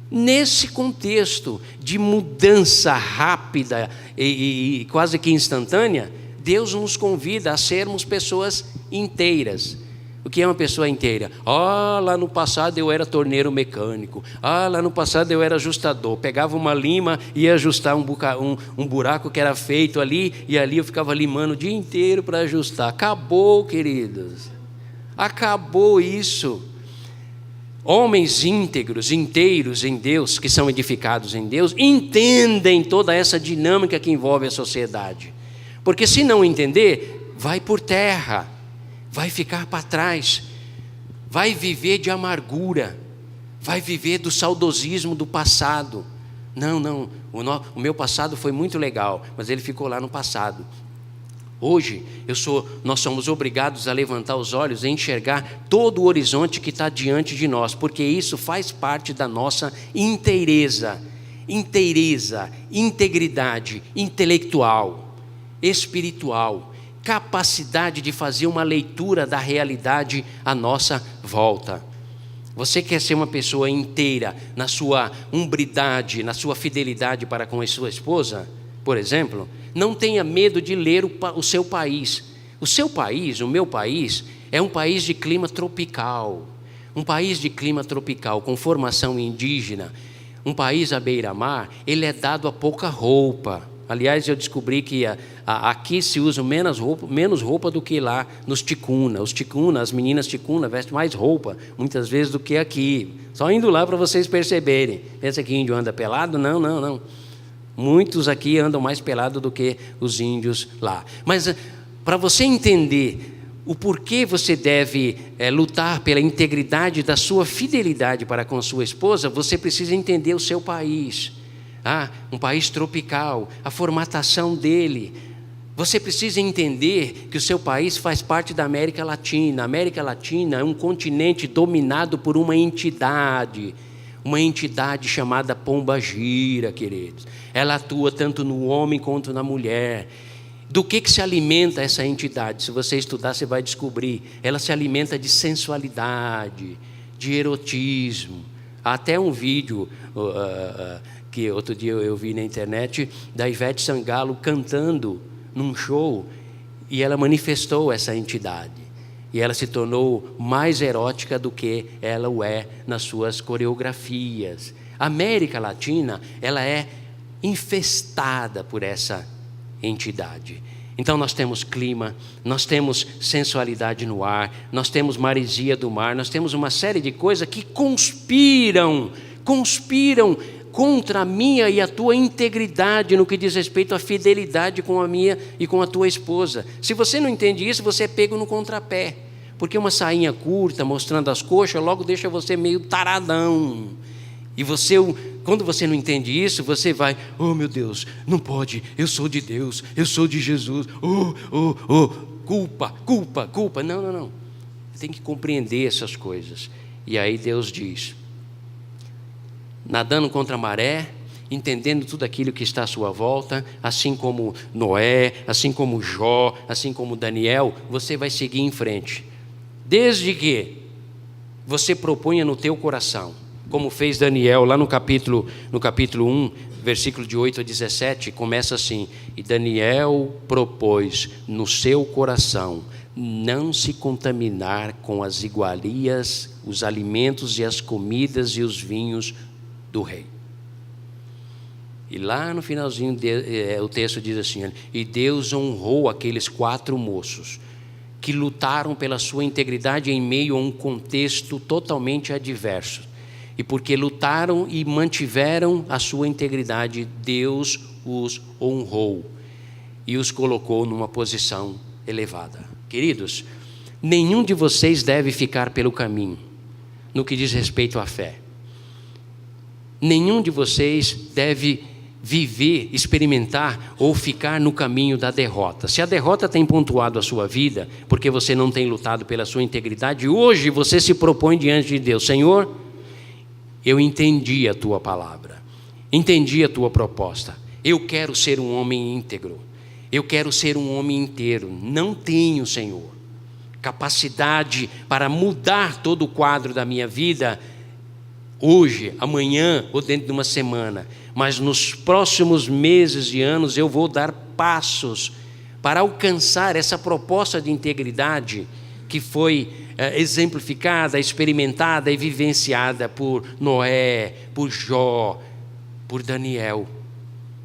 S1: Nesse contexto de mudança rápida e quase que instantânea, Deus nos convida a sermos pessoas inteiras. O que é uma pessoa inteira? Lá no passado eu era torneiro mecânico. Lá no passado eu era ajustador. Pegava uma lima e ia ajustar um buraco que era feito ali, e ali eu ficava limando o dia inteiro para ajustar. Acabou, queridos. Acabou isso. Homens íntegros, inteiros em Deus, que são edificados em Deus, entendem toda essa dinâmica que envolve a sociedade. Porque se não entender, vai por terra. Vai ficar para trás, vai viver de amargura, vai viver do saudosismo do passado. Não, o meu passado foi muito legal, mas ele ficou lá no passado. Hoje, nós somos obrigados a levantar os olhos e enxergar todo o horizonte que está diante de nós, porque isso faz parte da nossa inteireza, integridade intelectual, espiritual, capacidade de fazer uma leitura da realidade à nossa volta. Você quer ser uma pessoa inteira na sua umbridade, na sua fidelidade para com a sua esposa, por exemplo? Não tenha medo de ler o seu país. O seu país, o meu país, é um país de clima tropical. Um país de clima tropical, com formação indígena. Um país à beira-mar, ele é dado a pouca roupa. Aliás, eu descobri que aqui se usa menos roupa do que lá nos ticuna. As meninas ticuna vestem mais roupa, muitas vezes, do que aqui. Só indo lá para vocês perceberem. Pensa que índio anda pelado? Não. Muitos aqui andam mais pelado do que os índios lá. Mas para você entender o porquê você deve lutar pela integridade da sua fidelidade para com sua esposa, você precisa entender o seu país. Um país tropical, a formatação dele. Você precisa entender que o seu país faz parte da América Latina. A América Latina é um continente dominado por uma entidade chamada Pombagira, queridos. Ela atua tanto no homem quanto na mulher. Do que se alimenta essa entidade? Se você estudar, você vai descobrir. Ela se alimenta de sensualidade, de erotismo. Há até um vídeo que outro dia eu vi na internet, da Ivete Sangalo cantando num show, e ela manifestou essa entidade, e ela se tornou mais erótica do que ela o é nas suas coreografias. A América Latina, ela é infestada por essa entidade. Então nós temos clima, nós temos sensualidade no ar, nós temos maresia do mar, nós temos uma série de coisas que conspiram contra a minha e a tua integridade no que diz respeito à fidelidade com a minha e com a tua esposa. Se você não entende isso, você é pego no contrapé, porque uma sainha curta, mostrando as coxas, logo deixa você meio taradão. E quando você não entende isso, você vai: oh meu Deus, não pode, eu sou de Deus, eu sou de Jesus, culpa. Não. Você tem que compreender essas coisas. E aí Deus diz: nadando contra a maré, entendendo tudo aquilo que está à sua volta, assim como Noé, assim como Jó, assim como Daniel, você vai seguir em frente. Desde que você proponha no teu coração, como fez Daniel lá no capítulo 1, versículo de 8 a 17, começa assim: e Daniel propôs no seu coração não se contaminar com as iguarias, os alimentos e as comidas e os vinhos do rei. E lá no finalzinho o texto diz assim: e Deus honrou aqueles 4 moços que lutaram pela sua integridade em meio a um contexto totalmente adverso. E porque lutaram e mantiveram a sua integridade, Deus os honrou e os colocou numa posição elevada. Queridos, nenhum de vocês deve ficar pelo caminho no que diz respeito à fé. Nenhum de vocês deve viver, experimentar ou ficar no caminho da derrota. Se a derrota tem pontuado a sua vida, porque você não tem lutado pela sua integridade, hoje você se propõe diante de Deus: Senhor, eu entendi a tua palavra, entendi a tua proposta, eu quero ser um homem íntegro, eu quero ser um homem inteiro. Não tenho, Senhor, capacidade para mudar todo o quadro da minha vida hoje, amanhã ou dentro de uma semana, mas nos próximos meses e anos eu vou dar passos para alcançar essa proposta de integridade que foi exemplificada, experimentada e vivenciada por Noé, por Jó, por Daniel,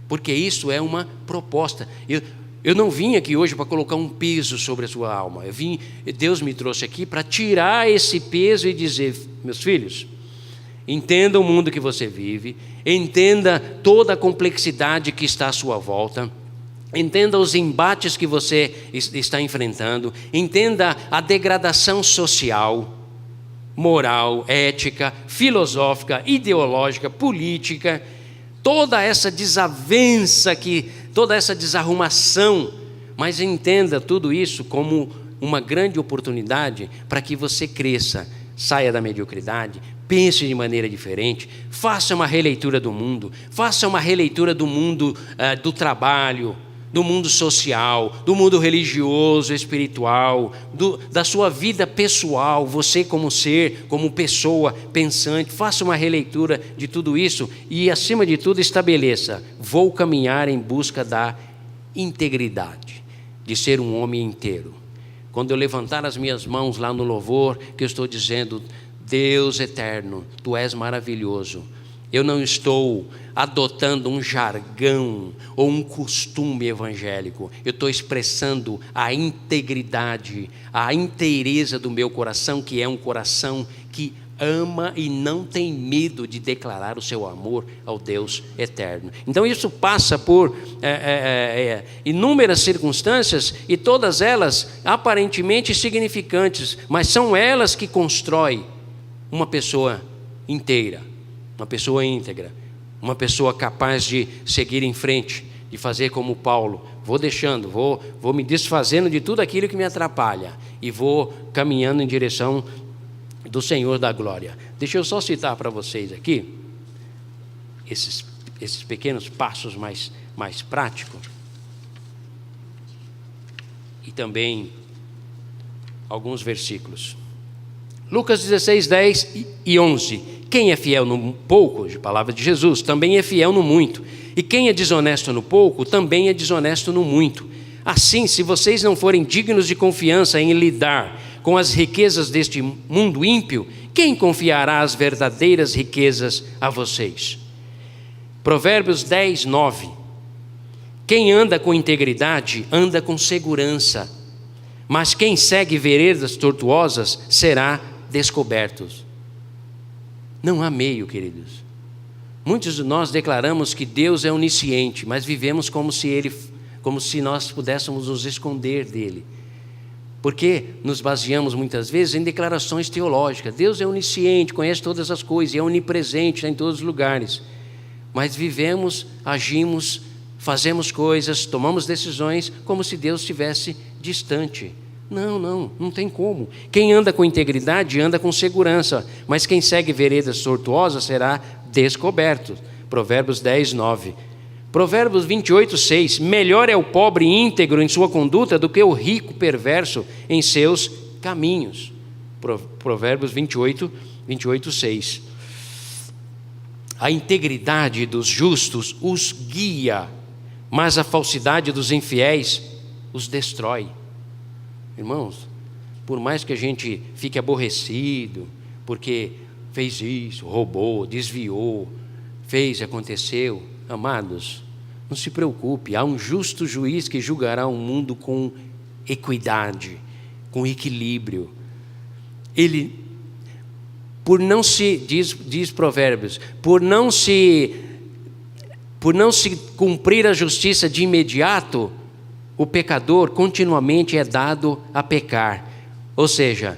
S1: porque isso é uma proposta. Eu não vim aqui hoje para colocar um peso sobre a sua alma. Deus me trouxe aqui para tirar esse peso e dizer: meus filhos, entenda o mundo que você vive, entenda toda a complexidade que está à sua volta, entenda os embates que você está enfrentando, entenda a degradação social, moral, ética, filosófica, ideológica, política, toda essa desavença, toda essa desarrumação, mas entenda tudo isso como uma grande oportunidade para que você cresça, saia da mediocridade, pense de maneira diferente, faça uma releitura do mundo, faça uma releitura do mundo do trabalho, do mundo social, do mundo religioso, espiritual, da sua vida pessoal, você como ser, como pessoa pensante. Faça uma releitura de tudo isso e, acima de tudo, estabeleça: vou caminhar em busca da integridade, de ser um homem inteiro. Quando eu levantar as minhas mãos lá no louvor, que eu estou dizendo: Deus eterno, Tu és maravilhoso. Eu não estou adotando um jargão ou um costume evangélico. Eu estou expressando a integridade, a inteireza do meu coração, que é um coração que ama e não tem medo de declarar o seu amor ao Deus eterno. Então isso passa por inúmeras circunstâncias, e todas elas aparentemente insignificantes, mas são elas que constroem uma pessoa inteira, uma pessoa íntegra, uma pessoa capaz de seguir em frente, de fazer como Paulo: vou deixando, vou me desfazendo de tudo aquilo que me atrapalha e vou caminhando em direção do Senhor da glória. Deixa eu só citar para vocês aqui esses pequenos passos mais práticos, e também alguns versículos. Lucas 16, 10 e 11. Quem é fiel no pouco, de palavra de Jesus, também é fiel no muito. E quem é desonesto no pouco, também é desonesto no muito. Assim, se vocês não forem dignos de confiança em lidar com as riquezas deste mundo ímpio, quem confiará as verdadeiras riquezas a vocês? Provérbios 10, 9. Quem anda com integridade, anda com segurança, mas quem segue veredas tortuosas será descoberto. Não há meio, queridos. Muitos de nós declaramos que Deus é onisciente, mas vivemos como se nós pudéssemos nos esconder dele. Porque nos baseamos muitas vezes em declarações teológicas. Deus é onisciente, conhece todas as coisas, é onipresente, está em todos os lugares. Mas vivemos, agimos, fazemos coisas, tomamos decisões como se Deus estivesse distante. Não tem como. Quem anda com integridade anda com segurança, mas quem segue veredas tortuosas será descoberto. Provérbios 10, 9. Provérbios 28, 6. Melhor é o pobre íntegro em sua conduta do que o rico perverso em seus caminhos. Provérbios 28, 6. A integridade dos justos os guia, mas a falsidade dos infiéis os destrói. Irmãos, por mais que a gente fique aborrecido, porque fez isso, roubou, desviou, fez, aconteceu, amados, não se preocupe, há um justo juiz que julgará o mundo com equidade, com equilíbrio. Ele, por não se, diz Provérbios, por não se cumprir a justiça de imediato, o pecador continuamente é dado a pecar. Ou seja,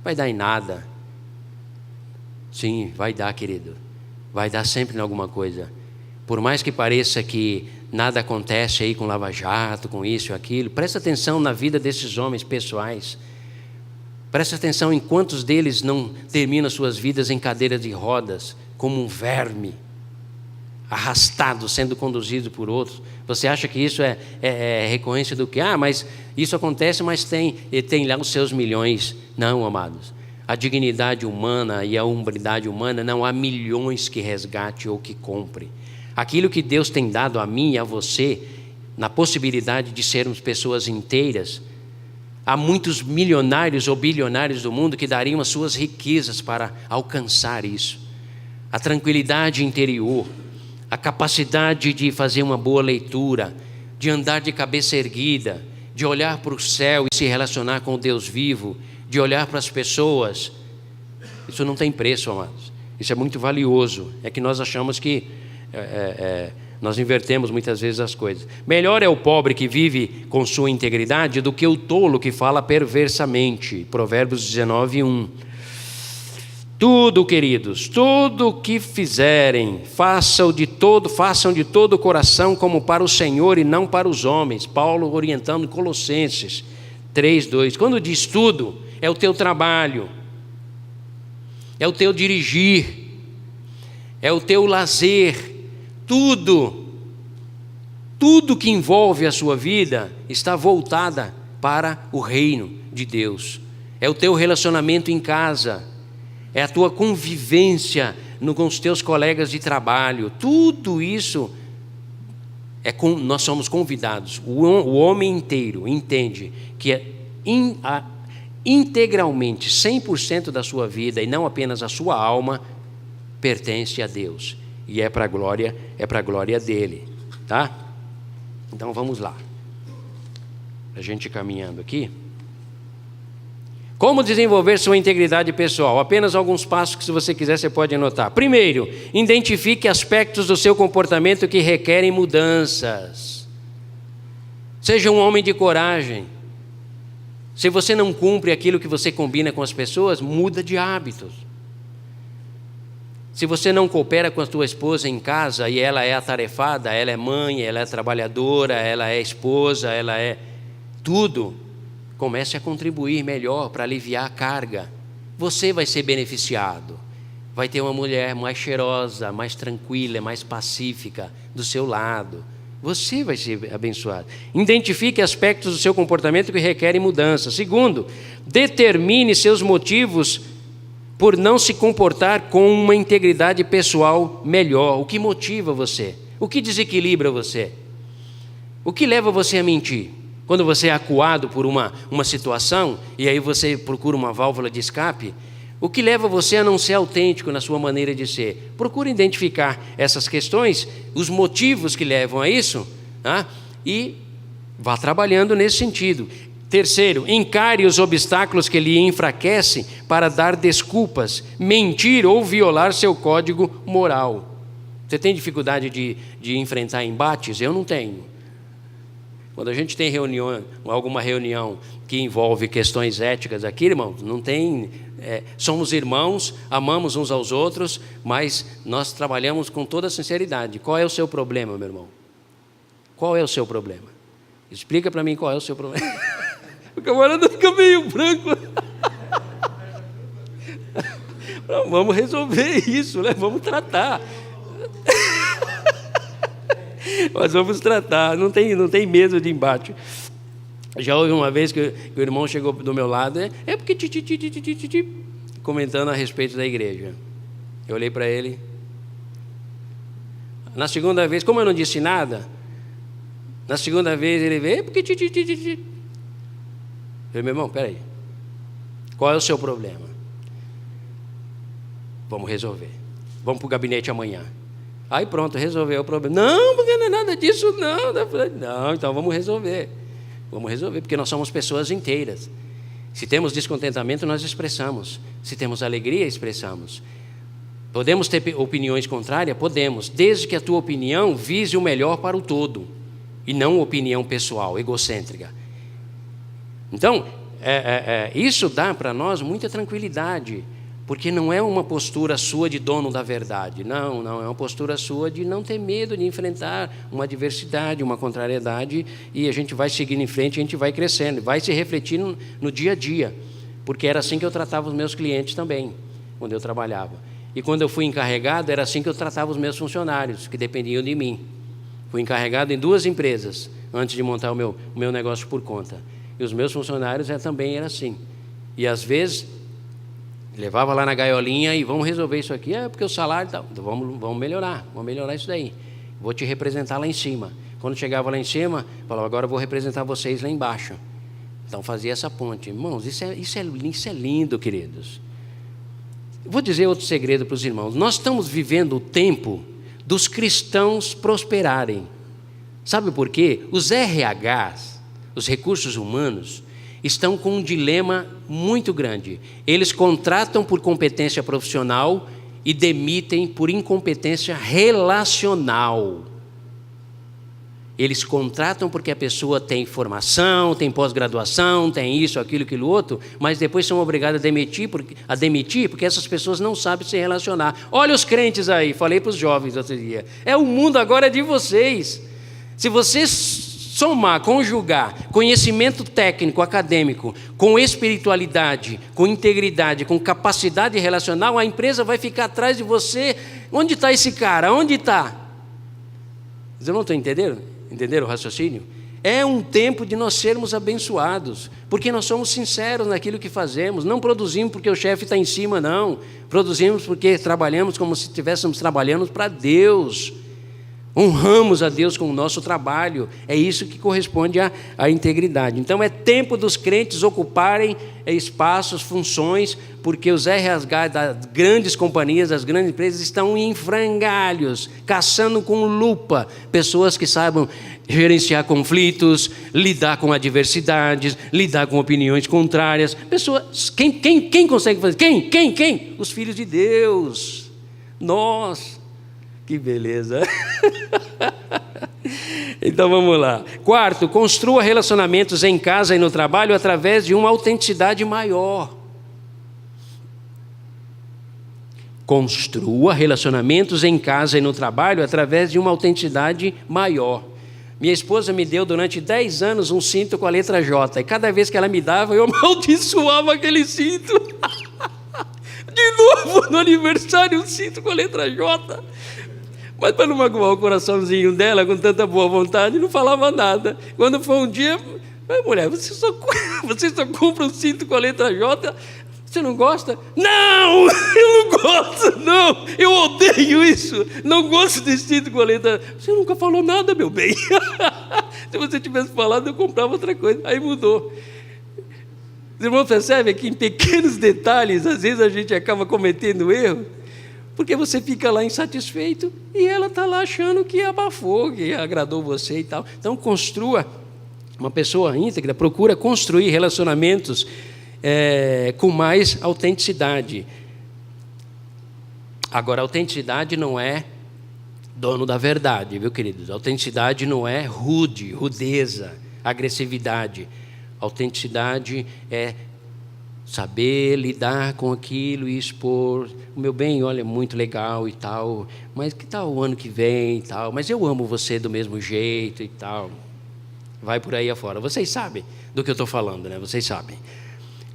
S1: vai dar em nada. Sim, vai dar, querido. Vai dar sempre em alguma coisa. Por mais que pareça que nada acontece aí com Lava Jato, com isso e aquilo, presta atenção na vida desses homens pessoais. Presta atenção em quantos deles não terminam suas vidas em cadeira de rodas, como um verme, arrastado, sendo conduzido por outros. Você acha que isso é recorrência do quê? Mas isso acontece, mas tem lá os seus milhões. Não, amados. A dignidade humana e a hombridade humana, não há milhões que resgate ou que compre. Aquilo que Deus tem dado a mim e a você, na possibilidade de sermos pessoas inteiras, há muitos milionários ou bilionários do mundo que dariam as suas riquezas para alcançar isso. A tranquilidade interior, a capacidade de fazer uma boa leitura, de andar de cabeça erguida, de olhar para o céu e se relacionar com o Deus vivo, de olhar para as pessoas. Isso não tem preço, amados. Isso é muito valioso. É que nós achamos que nós invertemos muitas vezes as coisas. Melhor é o pobre que vive com sua integridade do que o tolo que fala perversamente. Provérbios 19:1. Tudo, queridos, tudo o que fizerem, façam de todo o coração como para o Senhor e não para os homens. Paulo orientando Colossenses 3:2. Quando diz tudo, é o teu trabalho, é o teu dirigir, é o teu lazer, tudo que envolve a sua vida está voltada para o reino de Deus. É o teu relacionamento em casa, é a tua convivência com os teus colegas de trabalho. Tudo isso nós somos convidados. O homem inteiro entende que integralmente 100% da sua vida e não apenas a sua alma pertence a Deus e é para a glória dele, tá? Então vamos lá, a gente caminhando aqui. Como desenvolver sua integridade pessoal? Apenas alguns passos que, se você quiser, você pode anotar. Primeiro, identifique aspectos do seu comportamento que requerem mudanças. Seja um homem de coragem. Se você não cumpre aquilo que você combina com as pessoas, muda de hábitos. Se você não coopera com a tua esposa em casa e ela é atarefada, ela é mãe, ela é trabalhadora, ela é esposa, ela é tudo, comece a contribuir melhor para aliviar a carga. Você vai ser beneficiado. Vai ter uma mulher mais cheirosa, mais tranquila, mais pacífica do seu lado. Você vai ser abençoado. Identifique aspectos do seu comportamento que requerem mudança. Segundo, determine seus motivos por não se comportar com uma integridade pessoal melhor. O que motiva você? O que desequilibra você? O que leva você a mentir? Quando você é acuado por uma situação e aí você procura uma válvula de escape, o que leva você a não ser autêntico na sua maneira de ser? Procure identificar essas questões, os motivos que levam a isso, tá? E vá trabalhando nesse sentido. Terceiro, encare os obstáculos que lhe enfraquecem para dar desculpas, mentir ou violar seu código moral. Você tem dificuldade de enfrentar embates? Eu não tenho. Quando a gente tem alguma reunião que envolve questões éticas aqui, irmãos, não tem... somos irmãos, amamos uns aos outros, mas nós trabalhamos com toda sinceridade. Qual é o seu problema, meu irmão? Qual é o seu problema? Explica para mim qual é o seu problema. O camarada fica meio branco. Não, vamos resolver isso, né? Vamos tratar. Mas vamos tratar, não tem medo de embate. Já houve uma vez que o irmão chegou do meu lado, porque comentando a respeito da igreja. Eu olhei para ele. Na segunda vez, como eu não disse nada, na segunda vez ele veio, falei, meu irmão, peraí, qual é o seu problema? Vamos resolver. Vamos para o gabinete amanhã. Aí pronto, resolveu o problema. Não, porque não é nada disso, não. Eu falei, não, então vamos resolver. Vamos resolver, porque nós somos pessoas inteiras. Se temos descontentamento, nós expressamos. Se temos alegria, expressamos. Podemos ter opiniões contrárias? Podemos, desde que a tua opinião vise o melhor para o todo, e não opinião pessoal, egocêntrica. Então, isso dá para nós muita tranquilidade, porque não é uma postura sua de dono da verdade, não, é uma postura sua de não ter medo de enfrentar uma adversidade, uma contrariedade, e a gente vai seguindo em frente, a gente vai crescendo, vai se refletindo no dia a dia, porque era assim que eu tratava os meus clientes também, quando eu trabalhava. E quando eu fui encarregado, era assim que eu tratava os meus funcionários, que dependiam de mim. Fui encarregado em 2 empresas, antes de montar o meu negócio por conta. E os meus funcionários também eram assim. E às vezes, levava lá na gaiolinha e vamos resolver isso aqui. Porque o salário tá, vamos melhorar isso daí. Vou te representar lá em cima. Quando chegava lá em cima, falava, agora eu vou representar vocês lá embaixo. Então fazia essa ponte. Irmãos, isso é lindo, queridos. Vou dizer outro segredo para os irmãos. Nós estamos vivendo o tempo dos cristãos prosperarem. Sabe por quê? Os RHs, os recursos humanos, estão com um dilema muito grande. Eles contratam por competência profissional e demitem por incompetência relacional. Eles contratam porque a pessoa tem formação, tem pós-graduação, tem isso, aquilo outro, mas depois são obrigados a demitir porque essas pessoas não sabem se relacionar. Olha os crentes aí, falei para os jovens outro dia. O mundo agora é de vocês. Se vocês somar, conjugar conhecimento técnico, acadêmico, com espiritualidade, com integridade, com capacidade relacional, a empresa vai ficar atrás de você. Onde está esse cara? Onde está? Vocês não estão entendendo? Entenderam o raciocínio? É um tempo de nós sermos abençoados, porque nós somos sinceros naquilo que fazemos, não produzimos porque o chefe está em cima, não. Produzimos porque trabalhamos como se estivéssemos trabalhando para Deus. Honramos a Deus com o nosso trabalho. É isso que corresponde à integridade. Então é tempo dos crentes ocuparem espaços, funções, porque os RH das grandes companhias, das grandes empresas estão em frangalhos, caçando com lupa pessoas que saibam gerenciar conflitos, lidar com adversidades, lidar com opiniões contrárias. Pessoas, quem consegue fazer? Quem? Os filhos de Deus. Nós. Que beleza. Então vamos lá. 4, construa relacionamentos em casa e no trabalho através de uma autenticidade maior. Construa relacionamentos em casa e no trabalho através de uma autenticidade maior. Minha esposa me deu durante 10 anos um cinto com a letra J, e cada vez que ela me dava, eu amaldiçoava aquele cinto. De novo, no aniversário, um cinto com a letra J. Mas para não magoar o coraçãozinho dela, com tanta boa vontade, não falava nada. Quando foi um dia, mulher, você só compra um cinto com a letra J, você não gosta? Não, eu não gosto, não, eu odeio isso, não gosto desse cinto com a letra. Você nunca falou nada, meu bem. Se você tivesse falado, eu comprava outra coisa. Aí mudou. Os irmãos percebem que em pequenos detalhes, às vezes a gente acaba cometendo erro, porque você fica lá insatisfeito e ela está lá achando que abafou, que agradou você e tal. Então, construa, uma pessoa íntegra procura construir relacionamentos com mais autenticidade. Agora, a autenticidade não é dono da verdade, viu, queridos? A autenticidade não é rudeza, agressividade. A autenticidade é saber lidar com aquilo e expor. O meu bem, olha, é muito legal e tal, mas que tal o ano que vem e tal? Mas eu amo você do mesmo jeito e tal. Vai por aí afora. Vocês sabem do que eu estou falando, né? Vocês sabem.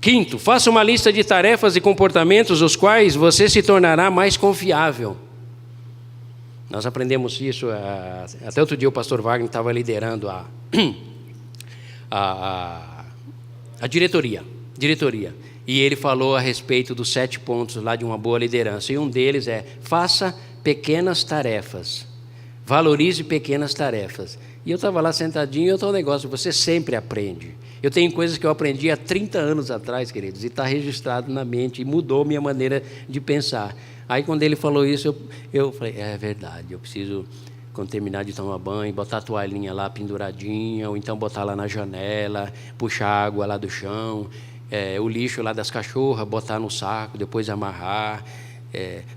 S1: 5, faça uma lista de tarefas e comportamentos os quais você se tornará mais confiável. Nós aprendemos isso, até outro dia o pastor Wagner estava liderando a diretoria. E ele falou a respeito dos 7 pontos lá de uma boa liderança. E um deles é: faça pequenas tarefas. Valorize pequenas tarefas. E eu estava lá sentadinho e outro negócio: você sempre aprende. Eu tenho coisas que eu aprendi há 30 anos atrás, queridos, e está registrado na mente, e mudou minha maneira de pensar. Aí, quando ele falou isso, eu falei, é verdade, eu preciso, quando terminar de tomar banho, botar a toalhinha lá penduradinha, ou então botar lá na janela, puxar água lá do chão, o lixo lá das cachorras, botar no saco, depois amarrar,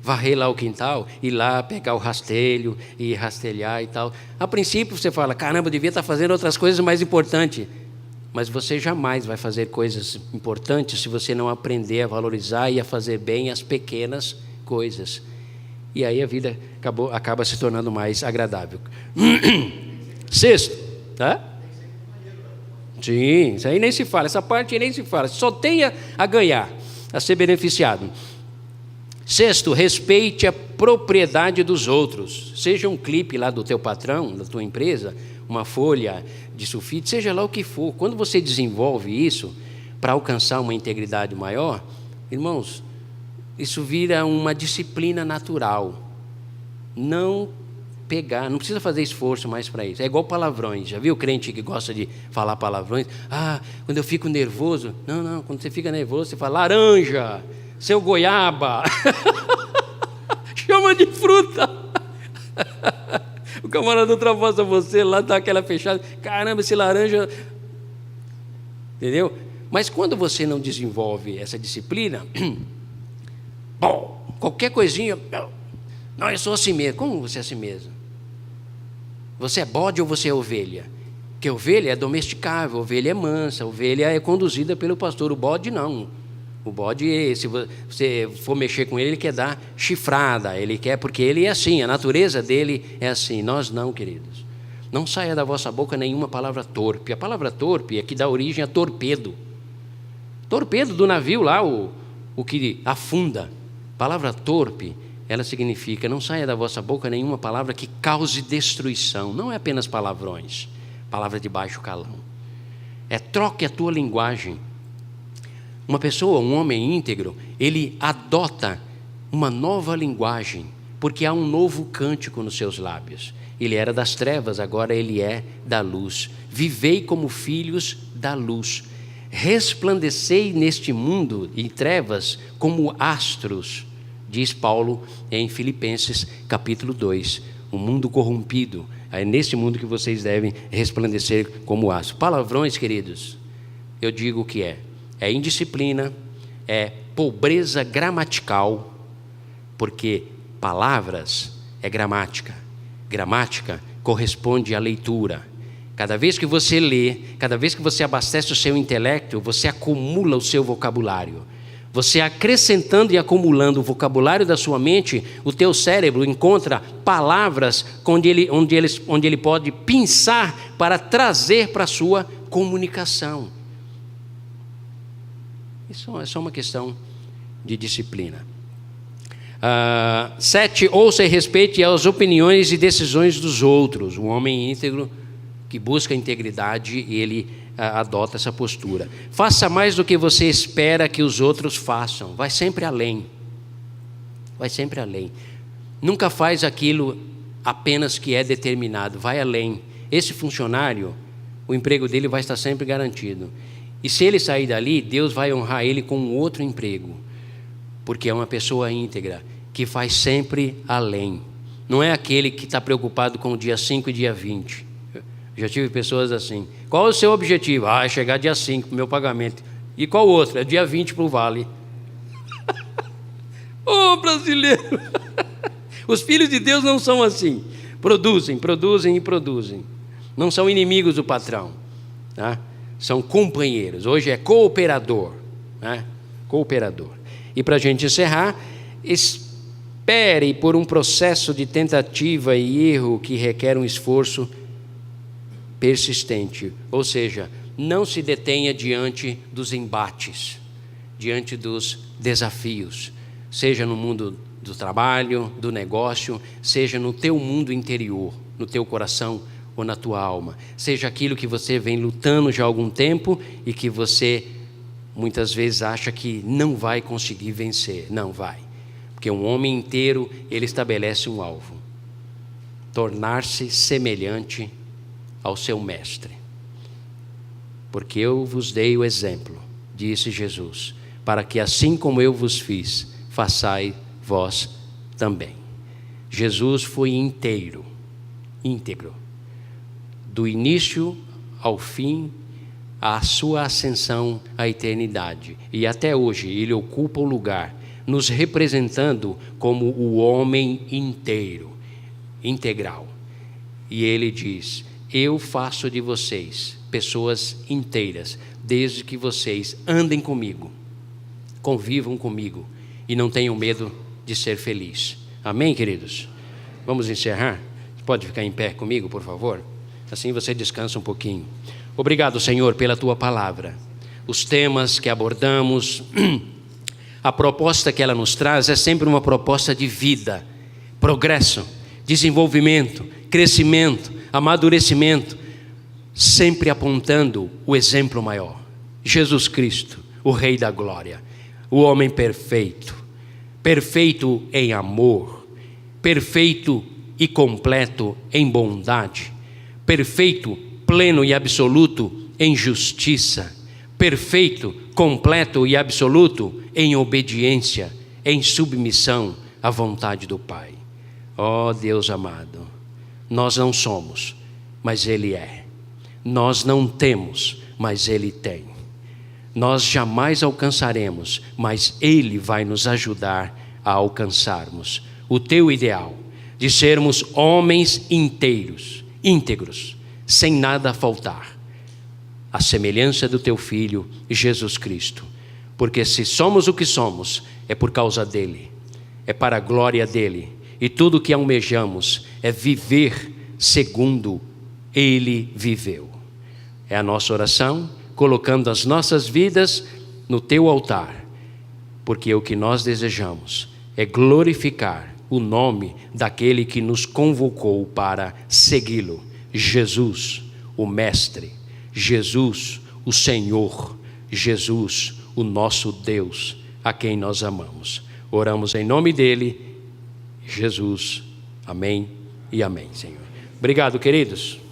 S1: varrer lá o quintal, ir lá pegar o rastelho e rastelhar e tal. A princípio você fala, caramba, eu devia estar fazendo outras coisas mais importantes. Mas você jamais vai fazer coisas importantes se você não aprender a valorizar e a fazer bem as pequenas coisas. E aí a vida acaba se tornando mais agradável. Sexto, tá? Sim, isso aí nem se fala, essa parte nem se fala. Só tenha a ganhar, a ser beneficiado. Sexto, respeite a propriedade dos outros. Seja um clipe lá do teu patrão, da tua empresa, uma folha de sulfite, seja lá o que for. Quando você desenvolve isso para alcançar uma integridade maior, irmãos, isso vira uma disciplina natural. Não precisa fazer esforço mais para isso. É igual palavrões. Já viu o crente que gosta de falar palavrões? Quando eu fico nervoso. Não, quando você fica nervoso, você fala laranja, seu goiaba. Chama de fruta. O camarada ultrapassa você, lá dá aquela fechada. Caramba, esse laranja. Entendeu? Mas quando você não desenvolve essa disciplina, qualquer coisinha. Não, eu sou assim mesmo. Como você é assim mesmo? Você é bode ou você é ovelha? Porque ovelha é domesticável, ovelha é mansa, ovelha é conduzida pelo pastor. O bode não. O bode, se você for mexer com ele, ele quer dar chifrada, ele quer, porque ele é assim, a natureza dele é assim. Nós não, queridos. Não saia da vossa boca nenhuma palavra torpe. A palavra torpe é que dá origem a torpedo. Torpedo do navio lá, o que afunda. A palavra torpe, ela significa, não saia da vossa boca nenhuma palavra que cause destruição. Não é apenas palavrões, palavra de baixo calão. Troque a tua linguagem. Uma pessoa, um homem íntegro, ele adota uma nova linguagem, porque há um novo cântico nos seus lábios. Ele era das trevas, agora ele é da luz. Vivei como filhos da luz. Resplandecei neste mundo em trevas como astros, diz Paulo em Filipenses capítulo 2. O mundo corrompido, é nesse mundo que vocês devem resplandecer como astros. Palavrões, queridos, eu digo o que é indisciplina, é pobreza gramatical, porque palavras é gramática. Gramática corresponde à leitura. Cada vez que você lê, cada vez que você abastece o seu intelecto, você acumula o seu vocabulário. Você acrescentando e acumulando o vocabulário da sua mente, o teu cérebro encontra palavras onde ele pode pensar para trazer para a sua comunicação. Isso é só uma questão de disciplina. 7, ouça e respeite as opiniões e decisões dos outros. Um homem íntegro que busca a integridade, ele adota essa postura. Faça mais do que você espera que os outros façam. Vai sempre além. Vai sempre além. Nunca faz aquilo apenas que é determinado. Vai além. Esse funcionário, o emprego dele vai estar sempre garantido. E se ele sair dali, Deus vai honrar ele com um outro emprego, porque é uma pessoa íntegra, que faz sempre além. Não é aquele que está preocupado com o dia 5 e dia 20. Já tive pessoas assim. Qual é o seu objetivo? É chegar dia 5 para o meu pagamento. E qual outro? É dia 20 para o vale. Brasileiro! Os filhos de Deus não são assim. Produzem. Não são inimigos do patrão, tá? São companheiros. Hoje é cooperador, né? Cooperador. E para a gente encerrar, espere por um processo de tentativa e erro que requer um esforço persistente. Ou seja, não se detenha diante dos embates, diante dos desafios, seja no mundo do trabalho, do negócio, seja no teu mundo interior, no teu coração ou na tua alma, seja aquilo que você vem lutando já há algum tempo e que você muitas vezes acha que não vai conseguir vencer. Não vai, porque um homem inteiro, ele estabelece um alvo: tornar-se semelhante ao seu mestre. porque eu vos dei o exemplo, disse Jesus, para que assim como eu vos fiz, façai vós também. Jesus foi íntegro, do início ao fim, a sua ascensão à eternidade. E até hoje ele ocupa o lugar, nos representando como o homem inteiro, integral. E ele diz: eu faço de vocês pessoas inteiras, desde que vocês andem comigo, convivam comigo e não tenham medo de ser feliz. Amém, queridos? Vamos encerrar? Pode ficar em pé comigo, por favor? Assim você descansa um pouquinho. Obrigado, Senhor, pela Tua palavra. Os temas que abordamos, a proposta que ela nos traz é sempre uma proposta de vida, progresso, desenvolvimento, crescimento, amadurecimento, sempre apontando o exemplo maior, Jesus Cristo, o Rei da Glória, o homem perfeito, perfeito em amor, perfeito e completo em bondade, perfeito, pleno e absoluto em justiça, perfeito, completo e absoluto em obediência, em submissão à vontade do Pai. Ó Deus amado, nós não somos, mas Ele é. Nós não temos, mas Ele tem. Nós jamais alcançaremos, mas Ele vai nos ajudar a alcançarmos o Teu ideal, de sermos homens inteiros, íntegros, sem nada faltar, à semelhança do Teu Filho, Jesus Cristo. Porque se somos o que somos, é por causa dEle, é para a glória dEle, e tudo o que almejamos é viver segundo Ele viveu. É a nossa oração, colocando as nossas vidas no Teu altar, porque o que nós desejamos é glorificar o nome daquele que nos convocou para segui-lo, Jesus, o Mestre, Jesus, o Senhor, Jesus, o nosso Deus, a quem nós amamos. Oramos em nome dEle, Jesus. Amém e amém, Senhor. Obrigado, queridos.